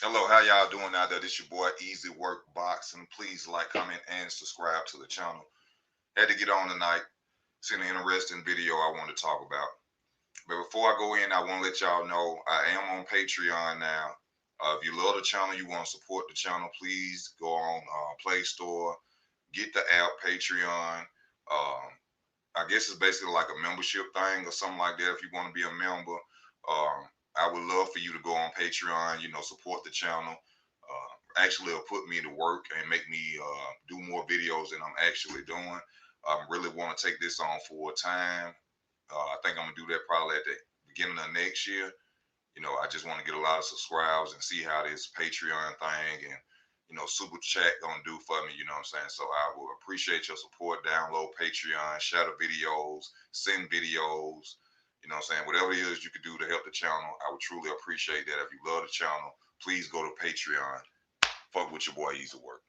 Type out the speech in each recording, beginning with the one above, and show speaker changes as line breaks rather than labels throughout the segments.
Hello, how y'all doing out there? This your boy Easy Work Boxing. Please like, comment, and subscribe to the channel. Had to get on tonight. Seen an interesting video I want to talk about. But before I go in, I want to let y'all know I am on Patreon now. If you love the channel, you want to support the channel, please go on Play Store, get the app Patreon. I guess it's basically like a membership thing or something like that. If you want to be a member, I would love for you to go on Patreon. Support the channel. Actually, it'll put me to work and make me do more videos than I'm actually doing. I really want to take this on full time. I think I'm gonna do that probably at the beginning of next year. I just want to get a lot of subscribers and see how this Patreon thing and Super Chat gonna do for me. You know what I'm saying? So I will appreciate your support. Download Patreon, share the videos, send videos. You know what I'm saying? Whatever it is you could do to help the channel, I would truly appreciate that. If you love the channel, please go to Patreon. Fuck with your boy Easy Work.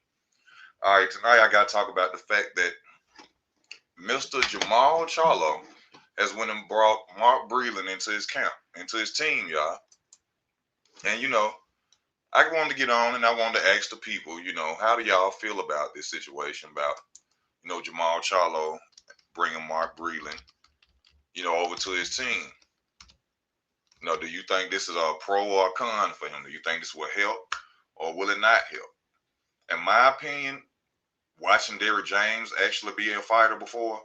All right, tonight I gotta talk about the fact that Mr. Jermall Charlo has went and brought Mark Breland into his camp, into his team, y'all. And I wanted to get on and I wanted to ask the people, how do y'all feel about this situation about, Jermall Charlo bringing Mark Breland, over to his team? Do you think this is a pro or a con for him? Do you think this will help or will it not help? In my opinion, watching Derrick James actually be a fighter before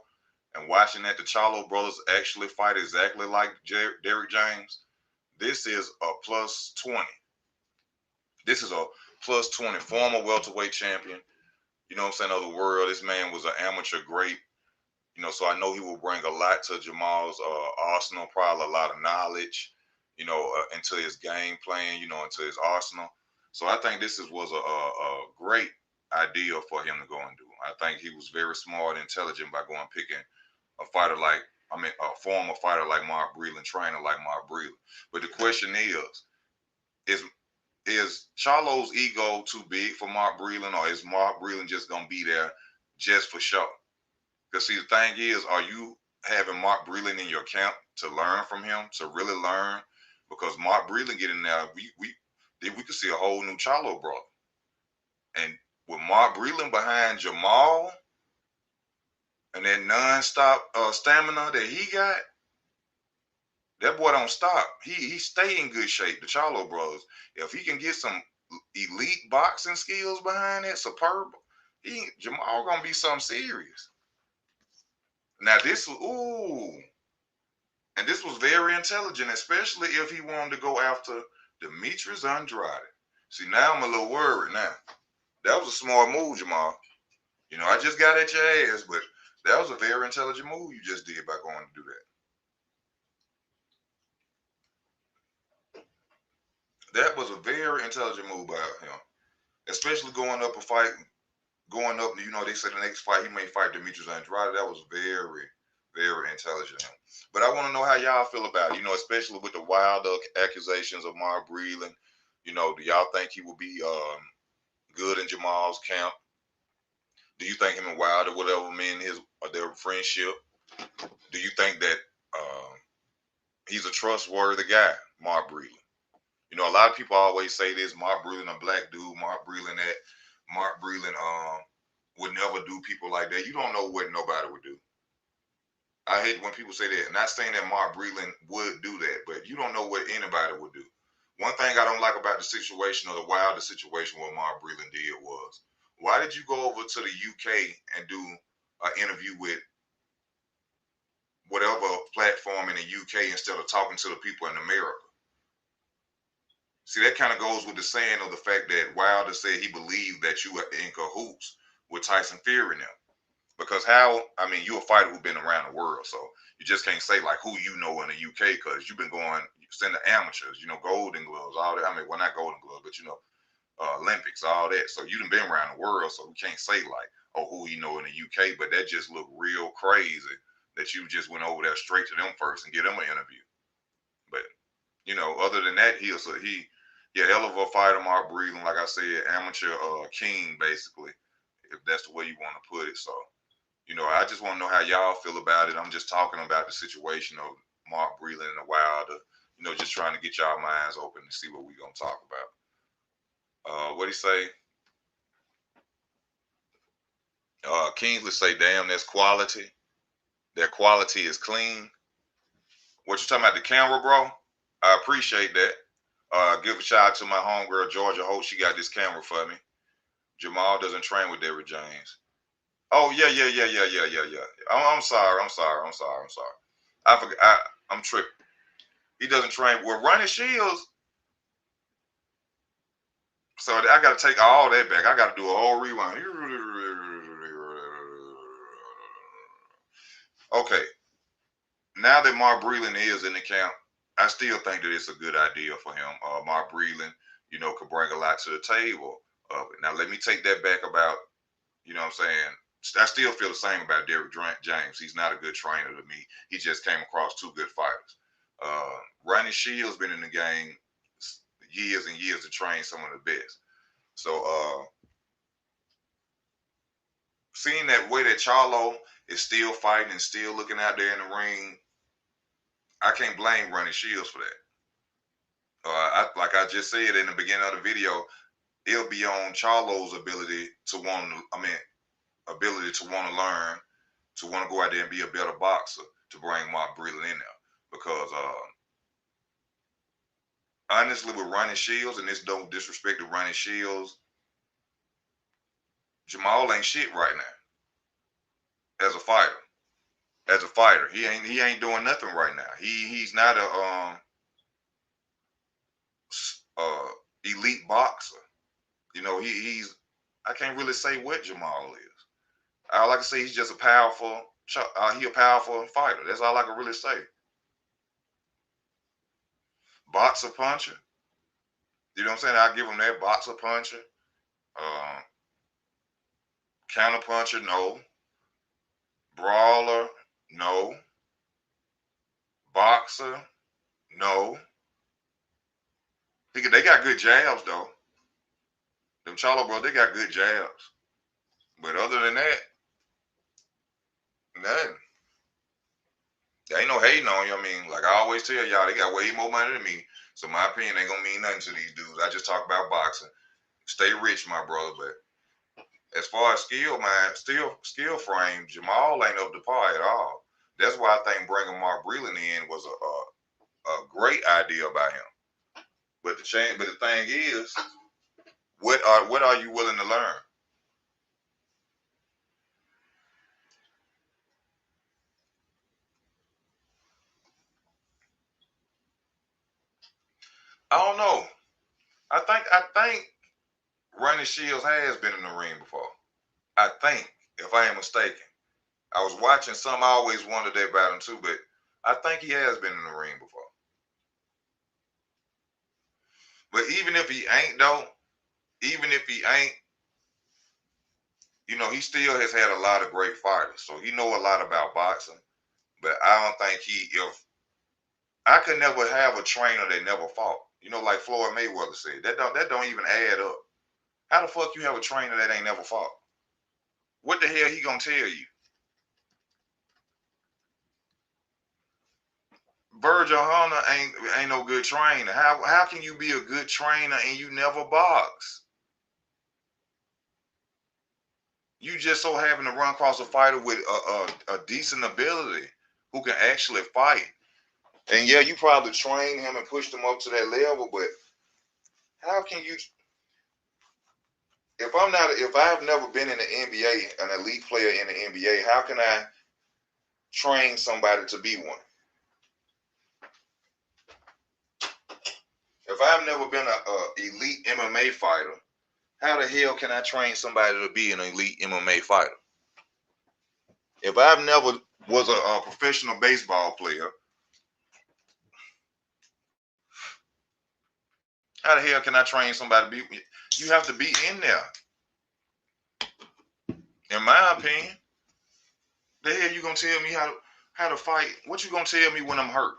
and watching that the Charlo brothers actually fight exactly like Derrick James, this is a plus 20. This is a plus 20 former welterweight champion. You know what I'm saying? Of the world, this man was an amateur great. So I know he will bring a lot to Jamal's arsenal, probably a lot of knowledge, into his game plan, into his arsenal. So I think was a great idea for him to go and do. I think he was very smart and intelligent by going picking a fighter like, a former fighter like Mark Breland, trainer like Mark Breland. But the question is is Charlo's ego too big for Mark Breland, or is Mark Breland just gonna be there just for show? Because see, the thing is, are you having Mark Breland in your camp to learn from him, to really learn? Because Mark Breland getting there, we could see a whole new Charlo brother. And with Mark Breland behind Jermall and that non-stop stamina that he got, that boy don't stop. He stay in good shape. The Charlo brothers, if he can get some elite boxing skills behind it, superb, Jermall gonna be something serious. Now and this was very intelligent, especially if he wanted to go after Demetrius Andrade. See, now I'm a little worried now. That was a smart move, Jermall. I just got at your ass, but that was a very intelligent move you just did by going to do that. That was a very intelligent move by him, especially going up a fight, going up. They said the next fight he may fight Demetrius Andrade. That was very, very intelligent. But I want to know how y'all feel about it, especially with the wild accusations of Mark Breland. Do y'all think he will be good in Jamal's camp? Do you think him and Wilder would ever mend their friendship? Do you think that he's a trustworthy guy, Mark Breland? A lot of people always say this: Mark Breland, a black dude, Mark Breland that, Mark Breland would never do people like that. You don't know what nobody would do. I hate when people say that. Not saying that Mark Breland would do that, but you don't know what anybody would do. One thing I don't like about the situation, or the Wilder situation, what Mark Breland did was, why did you go over to the UK and do an interview with whatever platform in the UK instead of talking to the people in America? See, that kind of goes with the saying of the fact that Wilder said he believed that you were in cahoots with Tyson Fury now. Because you're a fighter who's been around the world, so you just can't say like who in the UK, because you've been going, send the amateurs, golden gloves, all that. Well, not golden gloves, but Olympics, all that. So you done been around the world, so we can't say like, oh, who in the UK, but that just looked real crazy that you just went over there straight to them first and get them an interview. But other than that, he hell of a fighter, Mark Breland, like I said, amateur king, basically, if that's the way you want to put it. So. I just want to know how y'all feel about it. I'm just talking about the situation of Mark Breland and the Wilder, just trying to get y'all minds open to see what we're going to talk about. What he say? Kingsley say, "Damn, that's quality. That quality is clean." What you talking about, the camera, bro? I appreciate that. Give a shout out to my homegirl Georgia Hope. She got this camera for me. Jermall doesn't train with Derrick James. Oh yeah. I'm sorry. I forgot. I'm tripping. He doesn't train. Well, Ronnie Shields. So I got to take all that back. I got to do a whole rewind. Okay. Now that Mark Breland is in the camp, I still think that it's a good idea for him. Mark Breland, could bring a lot to the table. Now, let me take that back about, what I'm saying? I still feel the same about Derrick James. He's not a good trainer to me. He just came across two good fighters. Ronnie Shields been in the game years and years to train some of the best. So, seeing that way that Charlo is still fighting and still looking out there in the ring, I can't blame Ronnie Shields for that. Like I just said in the beginning of the video, it'll be on Charlo's ability to want to learn, to want to go out there and be a better boxer, to bring Mark Breland in there. Because honestly, with Ronnie Shields, and this don't disrespect to Ronnie Shields, Jermall ain't shit right now as a fighter. As a fighter, he ain't doing nothing right now. He's not a elite boxer. He's I can't really say what Jermall is. All I can say, he's just a powerful. He a powerful fighter. That's all I can really say. Boxer puncher. You know what I'm saying? I give him that. Boxer puncher. Counter puncher, no. Brawler, no. Boxer, no. They got good jabs though. Them Charlo bro, they got good jabs. But other than that, nothing. There ain't no hating on you. I mean, like I always tell y'all, they got way more money than me. So my opinion ain't gonna mean nothing to these dudes. I just talk about boxing. Stay rich, my brother. But as far as skill frame, Jermall ain't up to par at all. That's why I think bringing Mark Breland in was a great idea by him. But the thing is, what are you willing to learn? I don't know. I think Ronnie Shields has been in the ring before. I think, if I ain't mistaken. I was watching some. I always wondered that about him too, but I think he has been in the ring before. But even if he ain't though, he still has had a lot of great fighters. So he know a lot about boxing. But I don't think if I could never have a trainer that never fought. Like Floyd Mayweather said, that don't even add up. How the fuck you have a trainer that ain't never fought? What the hell he gonna tell you? Virgil Hunter ain't no good trainer. How can you be a good trainer and you never box? You just so happen to run across a fighter with a decent ability who can actually fight. And yeah, you probably trained him and pushed him up to that level, but how can you? If I've never been in the NBA, an elite player in the NBA, how can I train somebody to be one? If I've never been a elite MMA fighter, how the hell can I train somebody to be an elite MMA fighter? If I've never was a professional baseball player, how the hell can I train somebody to be? You have to be in there. In my opinion, the hell you gonna tell me how to fight? What you gonna tell me when I'm hurt?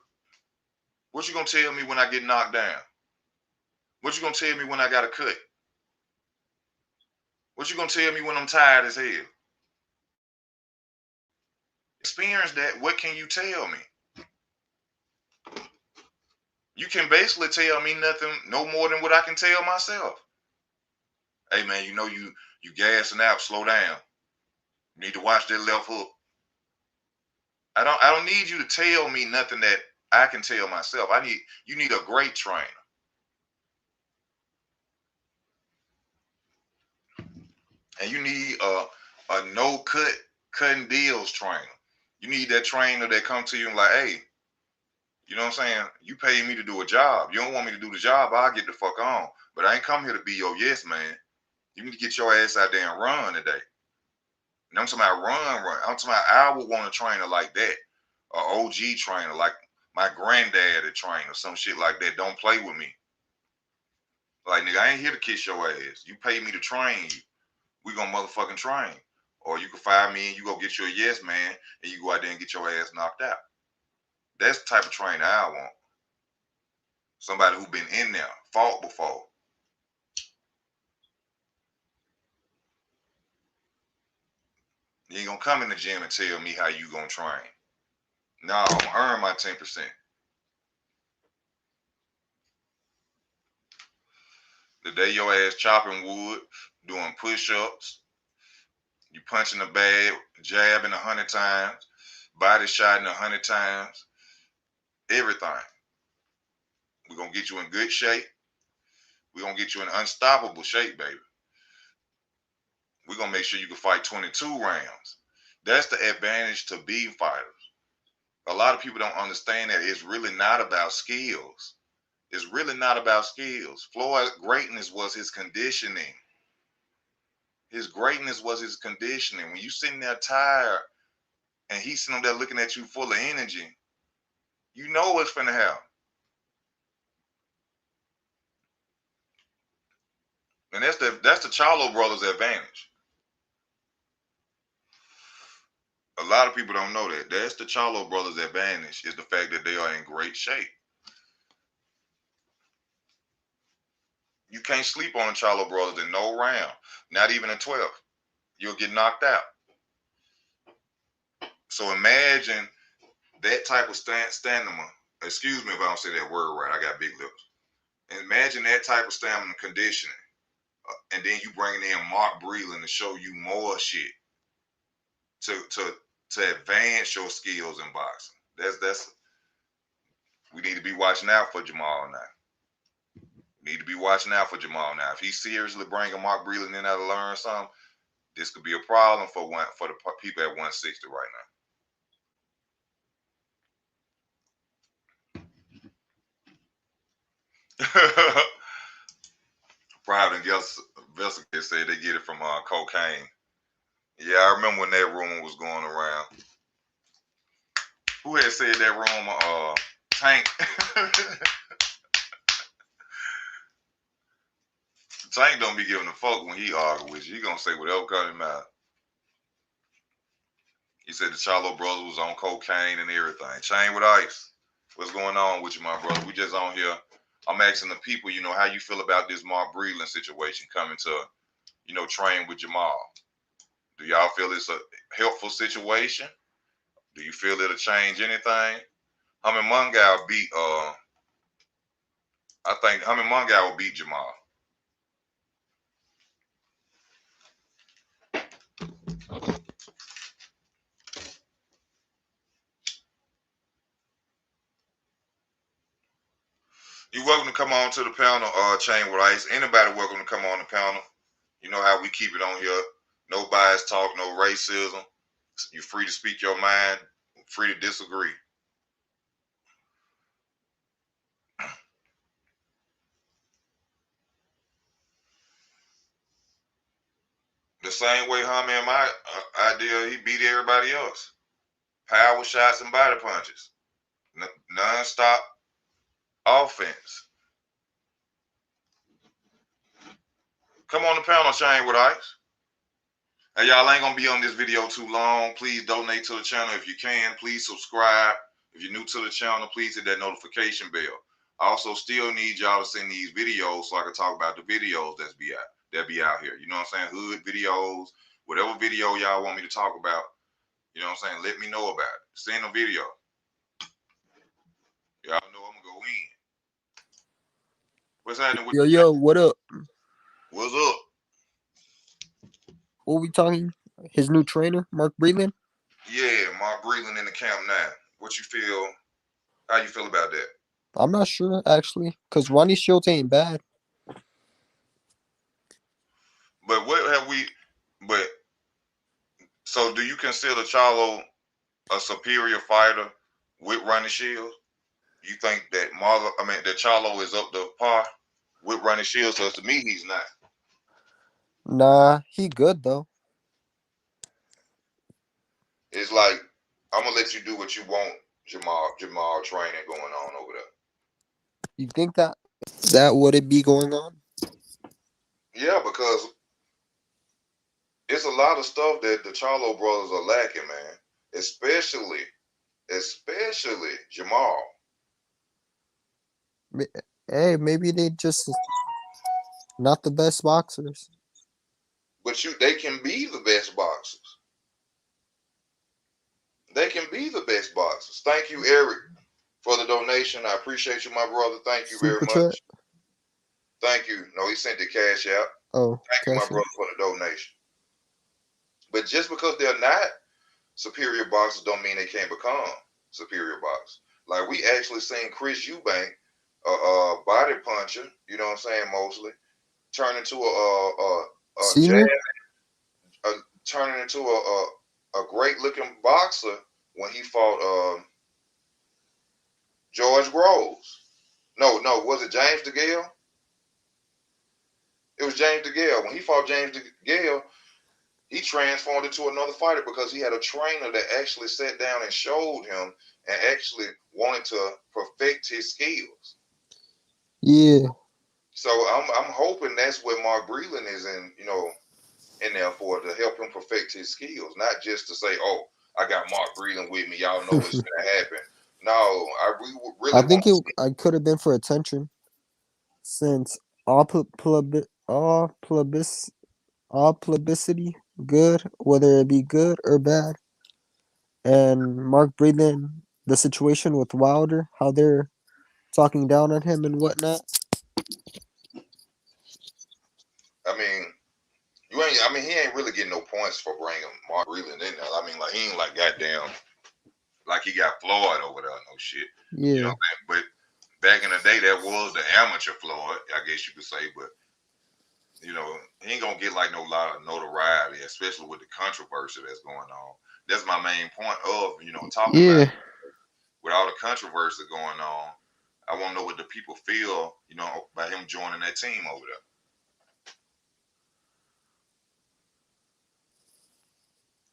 What you gonna tell me when I get knocked down? What you gonna tell me when I got a cut? What you gonna tell me when I'm tired as hell? Experience that. What can you tell me? You can basically tell me nothing, no more than what I can tell myself. Hey man, you know you gassing out, slow down. You need to watch that left hook. I don't need you to tell me nothing that I can tell myself. You need a great trainer. And you need a no cutting deals trainer. You need that trainer that come to you and like, hey, you know what I'm saying? You pay me to do a job. You don't want me to do the job, I'll get the fuck on. But I ain't come here to be your yes man. You need to get your ass out there and run today. And I'm talking about run. I'm talking about I would want a trainer like that. An OG trainer, like my granddad a trainer, some shit like that. Don't play with me. Like, nigga, I ain't here to kiss your ass. You pay me to train you. We gonna motherfucking train. Or you can fire me and you go get you a yes man and you go out there and get your ass knocked out. That's the type of trainer I want. Somebody who been in there, fought before. You ain't gonna come in the gym and tell me how you gonna train. No, I'm gonna earn my 10%. The day your ass chopping wood, doing push-ups, you punching the bag, jabbing 100 times, body shotting 100 times, everything. We're gonna get you in good shape. We're gonna get you in unstoppable shape, baby. We're gonna make sure you can fight 22 rounds. That's the advantage to being fighters. A lot of people don't understand that it's really not about skills. It's really not about skills. Floyd's greatness was his conditioning. His greatness was his conditioning. When you sitting there tired and he's sitting there looking at you full of energy, you know what's finna happen. And that's the Charlo brothers' advantage. A lot of people don't know that. That's the Charlo brothers' advantage, is the fact that they are in great shape. You can't sleep on the Charlo brothers in no round, not even in 12. You'll get knocked out. So imagine that type of stamina. Excuse me if I don't say that word right. I got big lips. Imagine that type of stamina conditioning. And then you bringing in Mark Breland to show you more shit to advance your skills in boxing. That's we need to be watching out for Jermall now. We need to be watching out for Jermall now. If he's seriously bringing Mark Breland in there to learn something, this could be a problem for the people at 160 right now. Private investigators say they get it from cocaine. Yeah, I remember when that rumor was going around. Who had said that rumor? Tank. Tank don't be giving a fuck when he argue with you. He gonna say whatever comes him out. He said the Charlo brothers was on cocaine and everything. Chain with ice. What's going on with you, my brother? We just on here. I'm asking the people, how you feel about this Mark Breland situation coming to, train with Jermall. Do y'all feel it's a helpful situation? Do you feel it'll change anything? Hamed Mungai will beat I think Hamed Mungai will beat Jermall. You're welcome to come on to the panel, Chain with Ice. Anybody welcome to come on the panel. You know how we keep it on here. No bias talk, no racism. You're free to speak your mind, free to disagree. The same way Hamed and my idea, he beat everybody else. Power shots and body punches. Non-stop offense. Come on the panel, Chain with Ice. Hey, y'all, ain't gonna be on this video too long. Please donate to the channel if you can. Please subscribe. If you're new to the channel, please hit that notification bell. I also still need y'all to send these videos so I can talk about the videos that be out here. You know what I'm saying? Hood videos, whatever video y'all want me to talk about. You know what I'm saying? Let me know about it. Send a video. Y'all know I'm gonna go in. What's happening with
Yo, what up?
What's up?
What we talking? His new trainer, Mark Breland?
Yeah, Mark Breland in the camp now. What you feel? How you feel about that?
I'm not sure actually, cause Ronnie Shields ain't bad.
But what have we? But so, do you consider Charlo a superior fighter with Ronnie Shields? You think that that Charlo is up to par with Ronnie Shields? Because to me, he's not.
Nah, he good though.
It's like I'm gonna let you do what you want, Jermall training going on over there.
You think that would it be going on?
Yeah, because it's a lot of stuff that the Charlo brothers are lacking, man. Especially Jermall.
Hey, maybe they just not the best boxers.
But they can be the best boxers. They can be the best boxers. Thank you, Eric, for the donation. I appreciate you, my brother. Thank you very
Super chat.
much. Thank you. No, he sent the cash out.
Oh,
Thank you, my
cash it.
brother, for the donation. But just because they're not superior boxers don't mean they can't become superior boxers. Like we actually seen Chris Eubank, a body puncher, you know what I'm saying, mostly, turn into a jazz,
Senior?
turning into a great looking boxer when he fought George Groves. No, was it James DeGale? It was James DeGale. When he fought James DeGale, he transformed into another fighter because he had a trainer that actually sat down and showed him and actually wanted to perfect his skills.
Yeah.
So I'm hoping that's what Mark Breland is in there for, to help him perfect his skills, not just to say, "Oh, I got Mark Breland with me. Y'all know what's gonna happen." No, we
I
really want
think
to
it
see.
I could have been for attention since all all publicity good, whether it be good or bad, and Mark Breland, the situation with Wilder, how they're talking down on him and whatnot.
I mean, you ain't. I mean, he ain't really getting no points for bringing Mark Breland in there. I mean, like he ain't like goddamn like he got Floyd over there, no shit. You know
Yeah,
what I'm saying? But back in the day, that was the amateur Floyd, I guess you could say. But he ain't gonna get like no lot of notoriety, especially with the controversy that's going on. That's my main point of talking about
yeah,
it. With all the controversy going on. I want to know what the people feel, about him joining that team over there.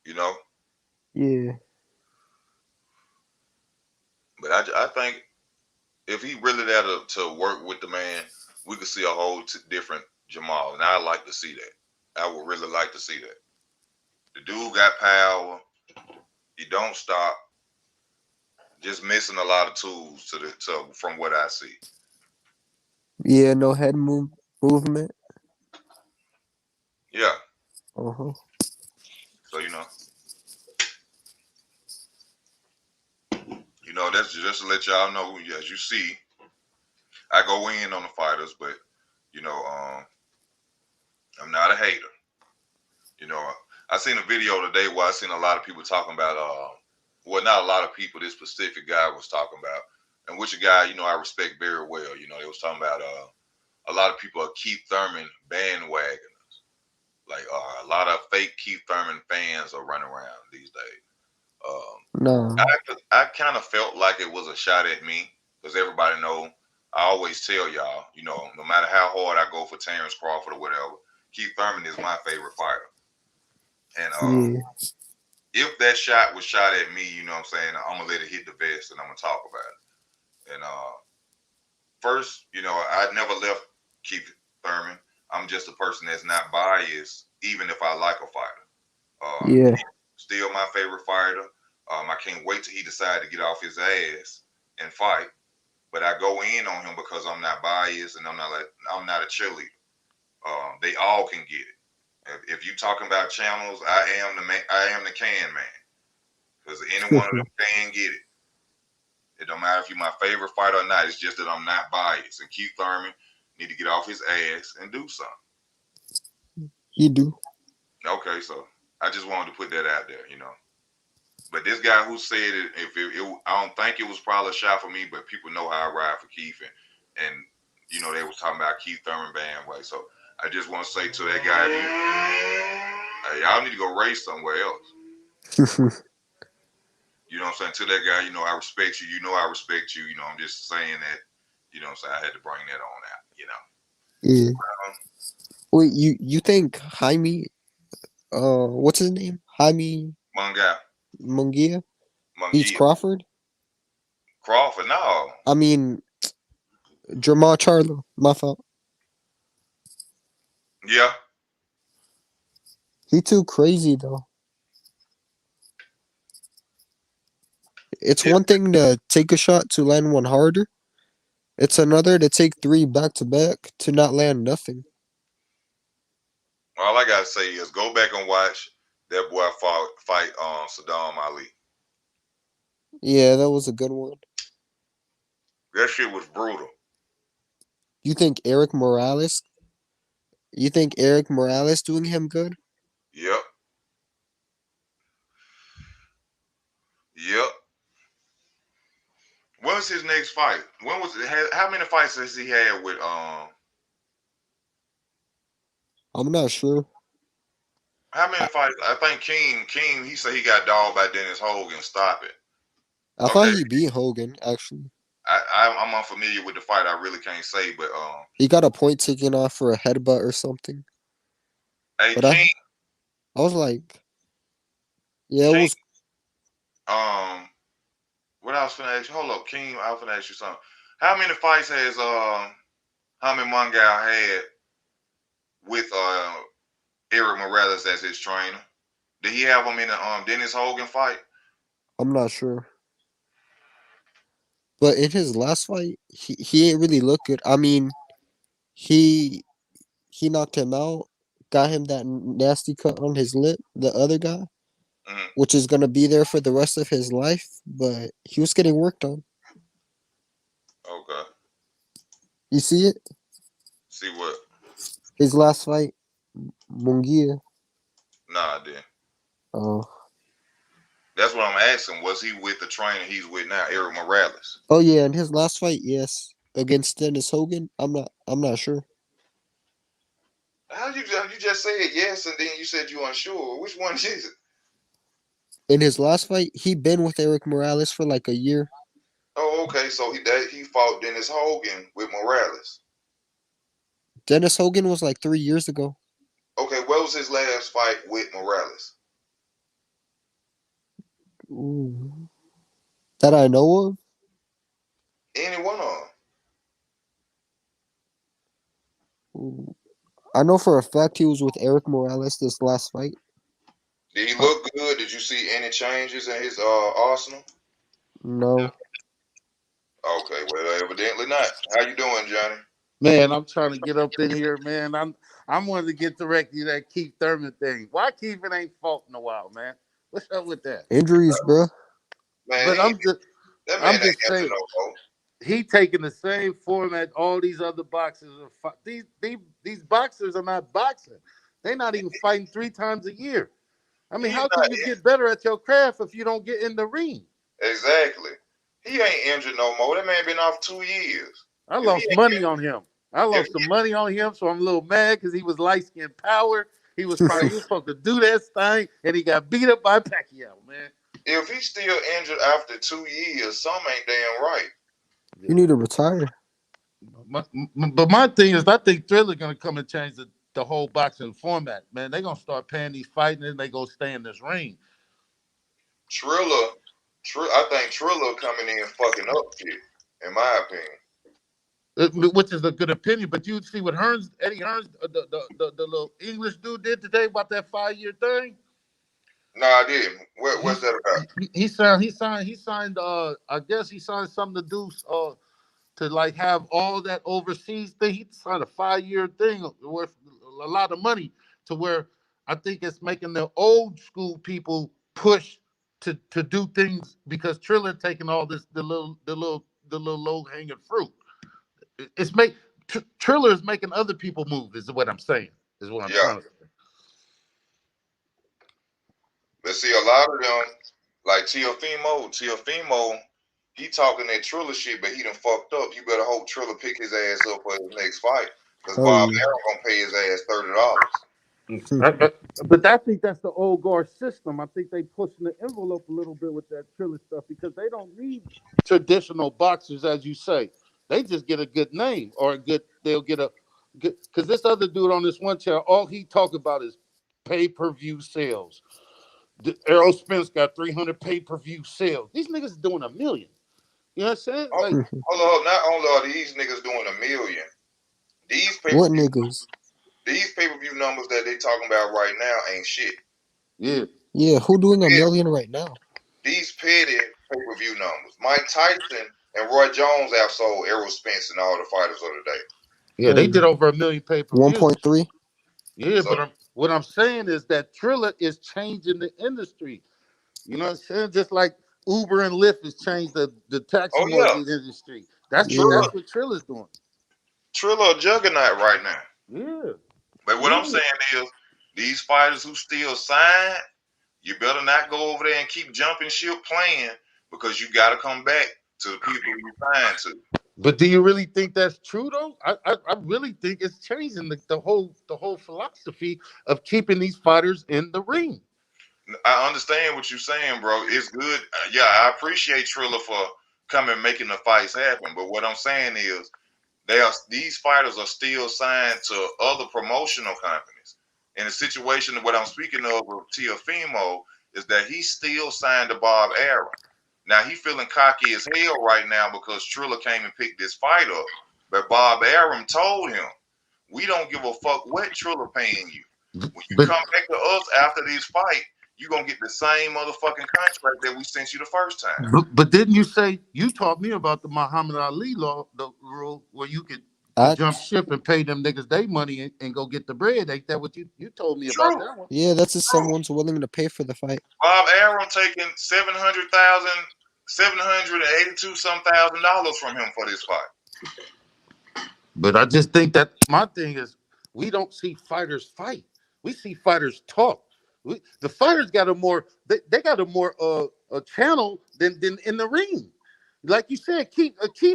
You know,
yeah,
but I think if he really there to work with the man, we could see a whole different Jermall, and I like to see that. I would really like to see that. The dude got power. He don't stop. Just missing a lot of tools from what I see.
yeah. No movement.
Yeah.
Uh huh.
So that's just to let y'all know. As you see, I go in on the fighters, but you know, um, I'm not a hater. You know, I seen a video today where I seen a lot of people talking about, well, not a lot of people. This specific guy was talking about, and which a guy I respect very well. They was talking about a lot of people are Keith Thurman bandwagon. Like a lot of fake Keith Thurman fans are running around these days. Um,
Nah.
I kind of felt like it was a shot at me because everybody know I always tell y'all, no matter how hard I go for Terrence Crawford or whatever, Keith Thurman is my favorite fighter. And
Yeah.
if that shot was shot at me, you know what I'm saying, I'm gonna let it hit the vest and I'm gonna talk about it. And first, I never left Keith Thurman. I'm just a person that's not biased, even if I like a fighter.
Yeah.
He's still my favorite fighter. I can't wait till he decides to get off his ass and fight. But I go in on him because I'm not biased and I'm not a cheerleader. They all can get it. If you talking about channels, I am the man. I am the can man. Because any one of them can get it. It don't matter if you're my favorite fighter or not. It's just that I'm not biased. And Keith Thurman need to get off his ass and do something.
He do.
Okay, so I just wanted to put that out there, you know. But this guy who said it, if I don't think it was probably a shot for me, but people know how I ride for Keith, and you know they was talking about Keith Thurman bandway. So I just want to say to that guy, y'all need to go race somewhere else. You know what I'm saying? To that guy, you know I respect you. You know I respect you. You know I'm just saying that. You know what I'm saying? I had to bring that on out. You know.
Yeah.
Um,
Wait, you think Jaime? What's his name? Jaime
Munga,
Mungia beats
Mungia,
Crawford?
Crawford. No.
I mean, Jermall Charlo. My fault.
Yeah.
He too crazy though. It's
Yeah.
one thing to take a shot to land one harder. It's another to take three back to back to not land nothing.
All I gotta say is go back and watch that boy fight Saddam Ali.
Yeah, that was a good one.
That shit was brutal.
You think Eric Morales? You think Eric Morales doing him good?
Yep. Yep. When was his next fight? When was it? How many fights has he had with
I'm not sure.
How many
I,
fights? I think King. He said he got dogged by Dennis Hogan. Stop it.
I thought
Okay.
he beat Hogan actually.
I'm unfamiliar with the fight. I really can't say, but
He got a point taken off for a headbutt or something.
hey
But
King,
I was like, yeah, it
King.
was.
What I was finna ask you? Hold up, King. I was finna ask you something. How many fights has Hamid Mungal had with Eric Morales as his trainer? Did he have him in the Dennis Hogan fight?
I'm not sure. But in his last fight, he ain't really look good. I mean, he he knocked him out, got him that nasty cut on his lip. The other guy,
Mm-hmm.
which is gonna be there for the rest of his life. But he was getting worked on.
Okay.
You see it?
See what?
His last fight, Mungia.
Nah, I didn't.
Oh,
That's what I'm asking. Was he with the trainer he's with now, Eric Morales?
oh yeah, in his last fight, yes, against Dennis Hogan. I'm not sure.
How you just said yes and then you said you unsure? Which one is it?
In his last fight, he been with Eric Morales for like a year.
Oh, okay. So he fought Dennis Hogan with Morales.
Dennis Hogan was like 3 years ago.
Okay, what was his last fight with Morales?
Ooh. That I know of.
Any one of them?
Ooh. I know for a fact he was with Eric Morales this last fight.
Did he
Uh,
look good? Did you see any changes in his arsenal?
no.
Okay, well evidently not. How you doing, Johnny?
Man, I'm trying to get up in here, man. I'm wanting to get directly to that Keith Thurman thing. Why Keith it ain't fought in a while, man? What's up with that?
Injuries, bro.
Man,
But
that man
I'm
ain't
just
got to
saying,
no more.
he taking the same format all these other boxers are. These boxers are not boxing. They're not even fighting 3 times a year. I mean,
He's
how
not
can you get better at your craft if you don't get in the ring?
exactly. He ain't injured no more. That man been off 2 years.
I
If he
lost
ain't,
money on him. I
if
lost some money on him, so I'm a little mad because he was light skinned power. He was supposed to do that thing, and he got beat up by Pacquiao, man.
if he's still injured after 2 years, some ain't damn right.
You
Yeah.
need to retire.
But my thing is, I think Thriller gonna come and change the whole boxing format, man. They're gonna start paying these fighting, and they go stay in this ring.
Triller, I think Triller coming in fucking up shit, in my opinion.
Which is a good opinion, but you see what Eddie Hearns, the little English dude did today about that 5 year thing.
No, I didn't. What's
He's
that about?
he signed I guess he signed something to do to like have all that overseas thing. He signed a 5 year thing worth a lot of money to where I think it's making the old school people push to do things because Triller taking all this the little low hanging fruit. It's make Triller is making other people move. Is what I'm saying. Is what I'm
Yeah,
trying to say.
But see, a lot of them, like Teofimo, he talking that Triller shit, but he done fucked up. You better hope Triller pick his ass up for his next fight, because
Oh
Bob
yeah.
Arum gonna pay his ass $30.
But I think that's the old guard system. I think they pushing the envelope a little bit with that Triller stuff because they don't need traditional boxers, as you say. They just get a good name or a good. They'll get a good because this other dude on this one chair, all he talk about is pay-per-view sales. Errol Spence got 300 pay-per-view sales. These niggas doing a million. You know what I'm saying?
Oh,
Like,
hold up, not only are these niggas doing a million, these pay per
What
view
niggas?
these pay per view numbers that they talking about right now ain't shit.
yeah.
Yeah, who doing a million right now?
These petty pay per view numbers. Mike Tyson and Roy Jones outsold Errol Spence and all the fighters of the day.
Yeah, they did over a million
One
pay-per-views.
point three.
Yeah,
So
but what I'm saying is that Triller is changing the industry. You know what I'm saying? Just like Uber and Lyft has changed the taxi
oh yeah,
mortgage industry. That's what
Yeah.
Triller
that's what Triller's doing.
Triller a juggernaut right now.
Yeah.
But what I'm
Yeah.
saying is, these fighters who still sign, you better not go over there and keep jumping ship playing, because you got to come back to the people you signed to.
But do you really think that's true though? I really think it's changing the whole philosophy of keeping these fighters in the ring.
I understand what you're saying, bro. It's good. Yeah, I appreciate Triller for coming making the fights happen. But what I'm saying is, these fighters are still signed to other promotional companies. In a situation, what I'm speaking of with Teofimo is that he's still signed to Bob Arum. Now he feeling cocky as hell right now because Triller came and picked this fight up. But Bob Arum told him, "We don't give a fuck what Triller paying you. When you
But
come back to us after this fight, you gonna get the same motherfucking contract that we sent you the first time."
but didn't you say you taught me about the Muhammad Ali law, the rule where you could
I
jump ship and pay them niggas their money and go get the bread? Ain't that what you told me about
True,
that one?
Yeah, that's if
true.
someone's willing to pay for the fight.
Bob Arum taking 782 some $1,000 from him for this fight.
But I just think that my thing is we don't see fighters fight. We see fighters talk. The fighters got a more they got a more a channel than in the ring. Like you said, Keith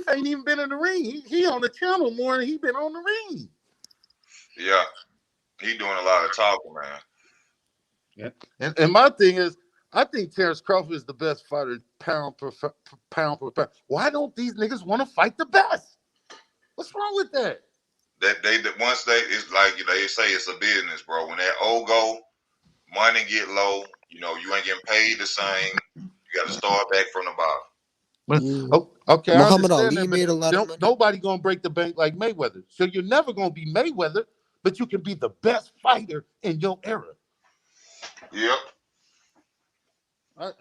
ain't even been in the ring. He on the channel more than he been on the ring.
Yeah, he doing a lot of talking, man.
Yeah. And my thing is, I think Terrence Crawford is the best fighter pound per pound. Why don't these niggas want to fight the best? What's wrong with that?
That once they, it's like they say, it's a business, bro. When that old go, money get low, you ain't getting paid the same. You got to start back from the bottom.
But,
Yeah.
okay, I
Muhammad
understand
Ali
that, but
made a lot of
don't
money.
nobody gonna break the bank like Mayweather. So you're never gonna be Mayweather, but you can be the best fighter in your era.
Yep.
I,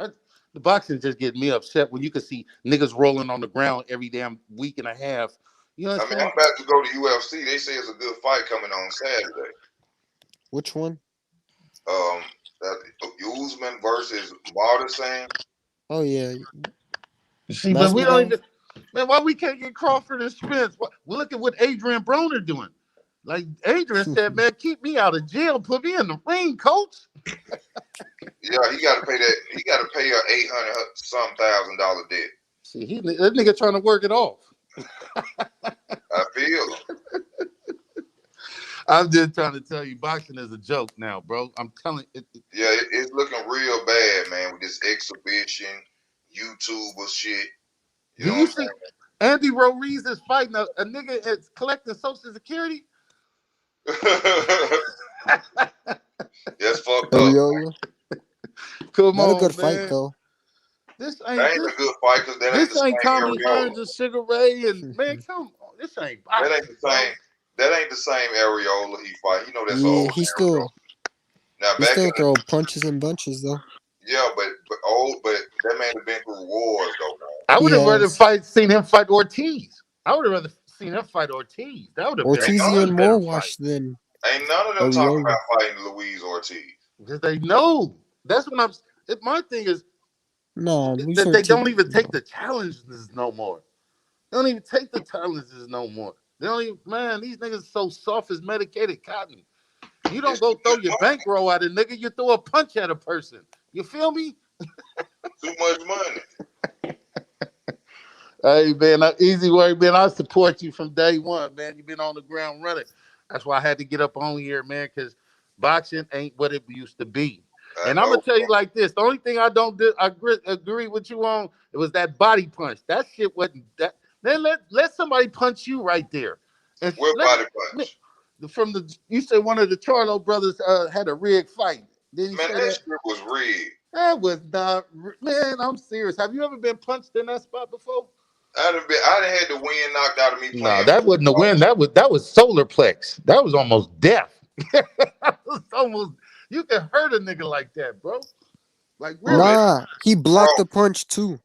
the boxing just getting me upset when you can see niggas rolling on the ground every damn week and a half. You know what
I
I'm
mean, I'm
saying?
about to go to UFC. They say it's a good fight coming on Saturday.
Which one?
That Usman versus Martin.
Oh yeah,
See, but we don't
Masvidal.
even. Man, why we can't get Crawford and Spence? Look at what Adrian Broner doing. Like Adrian said, man, keep me out of jail, put me in the ring, coach.
Yeah, he got to pay that. He got to pay a $800 debt.
See, that nigga trying to work it off.
I feel him.
I'm just trying to tell you, boxing is a joke now, bro. I'm telling it.
Yeah, it's looking real bad, man, with this exhibition, YouTuber shit. You
Do
know
you
what
see Andy Ruiz is fighting a nigga that's collecting Social Security?
I'm saying? That's fucked up.
Ariola.
Come
Not a good
on,
fight
man.
though.
This
That
ain't
ain't
this
a good fight because that ain't the
this ain't
same
Tommy
Ariola.
Hearns and Sugar Ray and man, come on. This ain't
That
boxing,
ain't the
bro.
same. That ain't the same Areola he fight. That's an
Yeah,
old Areola. Now
he
back in
still
the
throw punches and bunches though.
yeah, but that man have been through wars though, man.
I would
He
have rather
has.
seen him fight Ortiz. I would have rather seen him fight Ortiz. That would have been a
Ain't
Ortiz
none,
much
even more
better fight.
washed than
ain't none of them talking
Ariola.
about fighting Luis Ortiz.
Because they know. That's what my thing is
Nah, Luis
that they
Ortiz.
don't even take
No.
the challenges no more. They don't even take the challenges no more. They don't even, man, these niggas so soft as medicated cotton. You don't
It's
go
too
throw
much
your
money.
bankroll at a nigga, you throw a punch at a person. You feel me?
Too much money.
Hey man, easy work, man. I support you from day one, man. You've been on the ground running. That's why I had to get up on here, man, because boxing ain't what it used to be.
I
And I'm gonna
know.
tell you like this: the only thing I don't agree with you on it was that body punch. That shit wasn't that. Then let somebody punch you right there, and
What
let
body
me
punch?
from the you said one of the Charlo brothers had a rig fight. Did you
Man,
say
that
that?
shit was rigged.
That was not man. I'm serious. Have you ever been punched in that spot before?
I done had the wind knocked out of me
No,
playing
that wasn't the
football.
win. That was solar plex. That was almost death. That was almost you can hurt a nigga like that, bro. Like
Bro,
really.
Nah, he
bro,
blocked the punch too.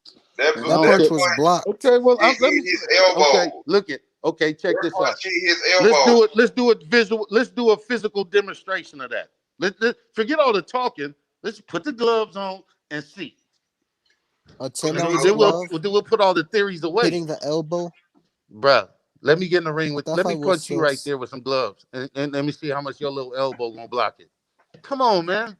Man, I
That
don't
that
care.
punch was
punch,
blocked.
Okay, well,
it
let
hit
me.
his
Okay,
elbow.
look it. Okay, check
That
this
punch
out.
hit his
Let's
elbow.
do it. Let's do it visual. Let's do a physical demonstration of that. Let forget all the talking. Let's put the gloves on and see.
A
Put the
10
And
ounce
glove
then we'll
on.
glove
then we'll put all the theories away,
hitting the elbow.
bruh. Let me get in the ring with.
That
Let me
fight was
punch you right
sus.
there with some gloves, and let me see how much your little elbow gonna block it. Come on, man.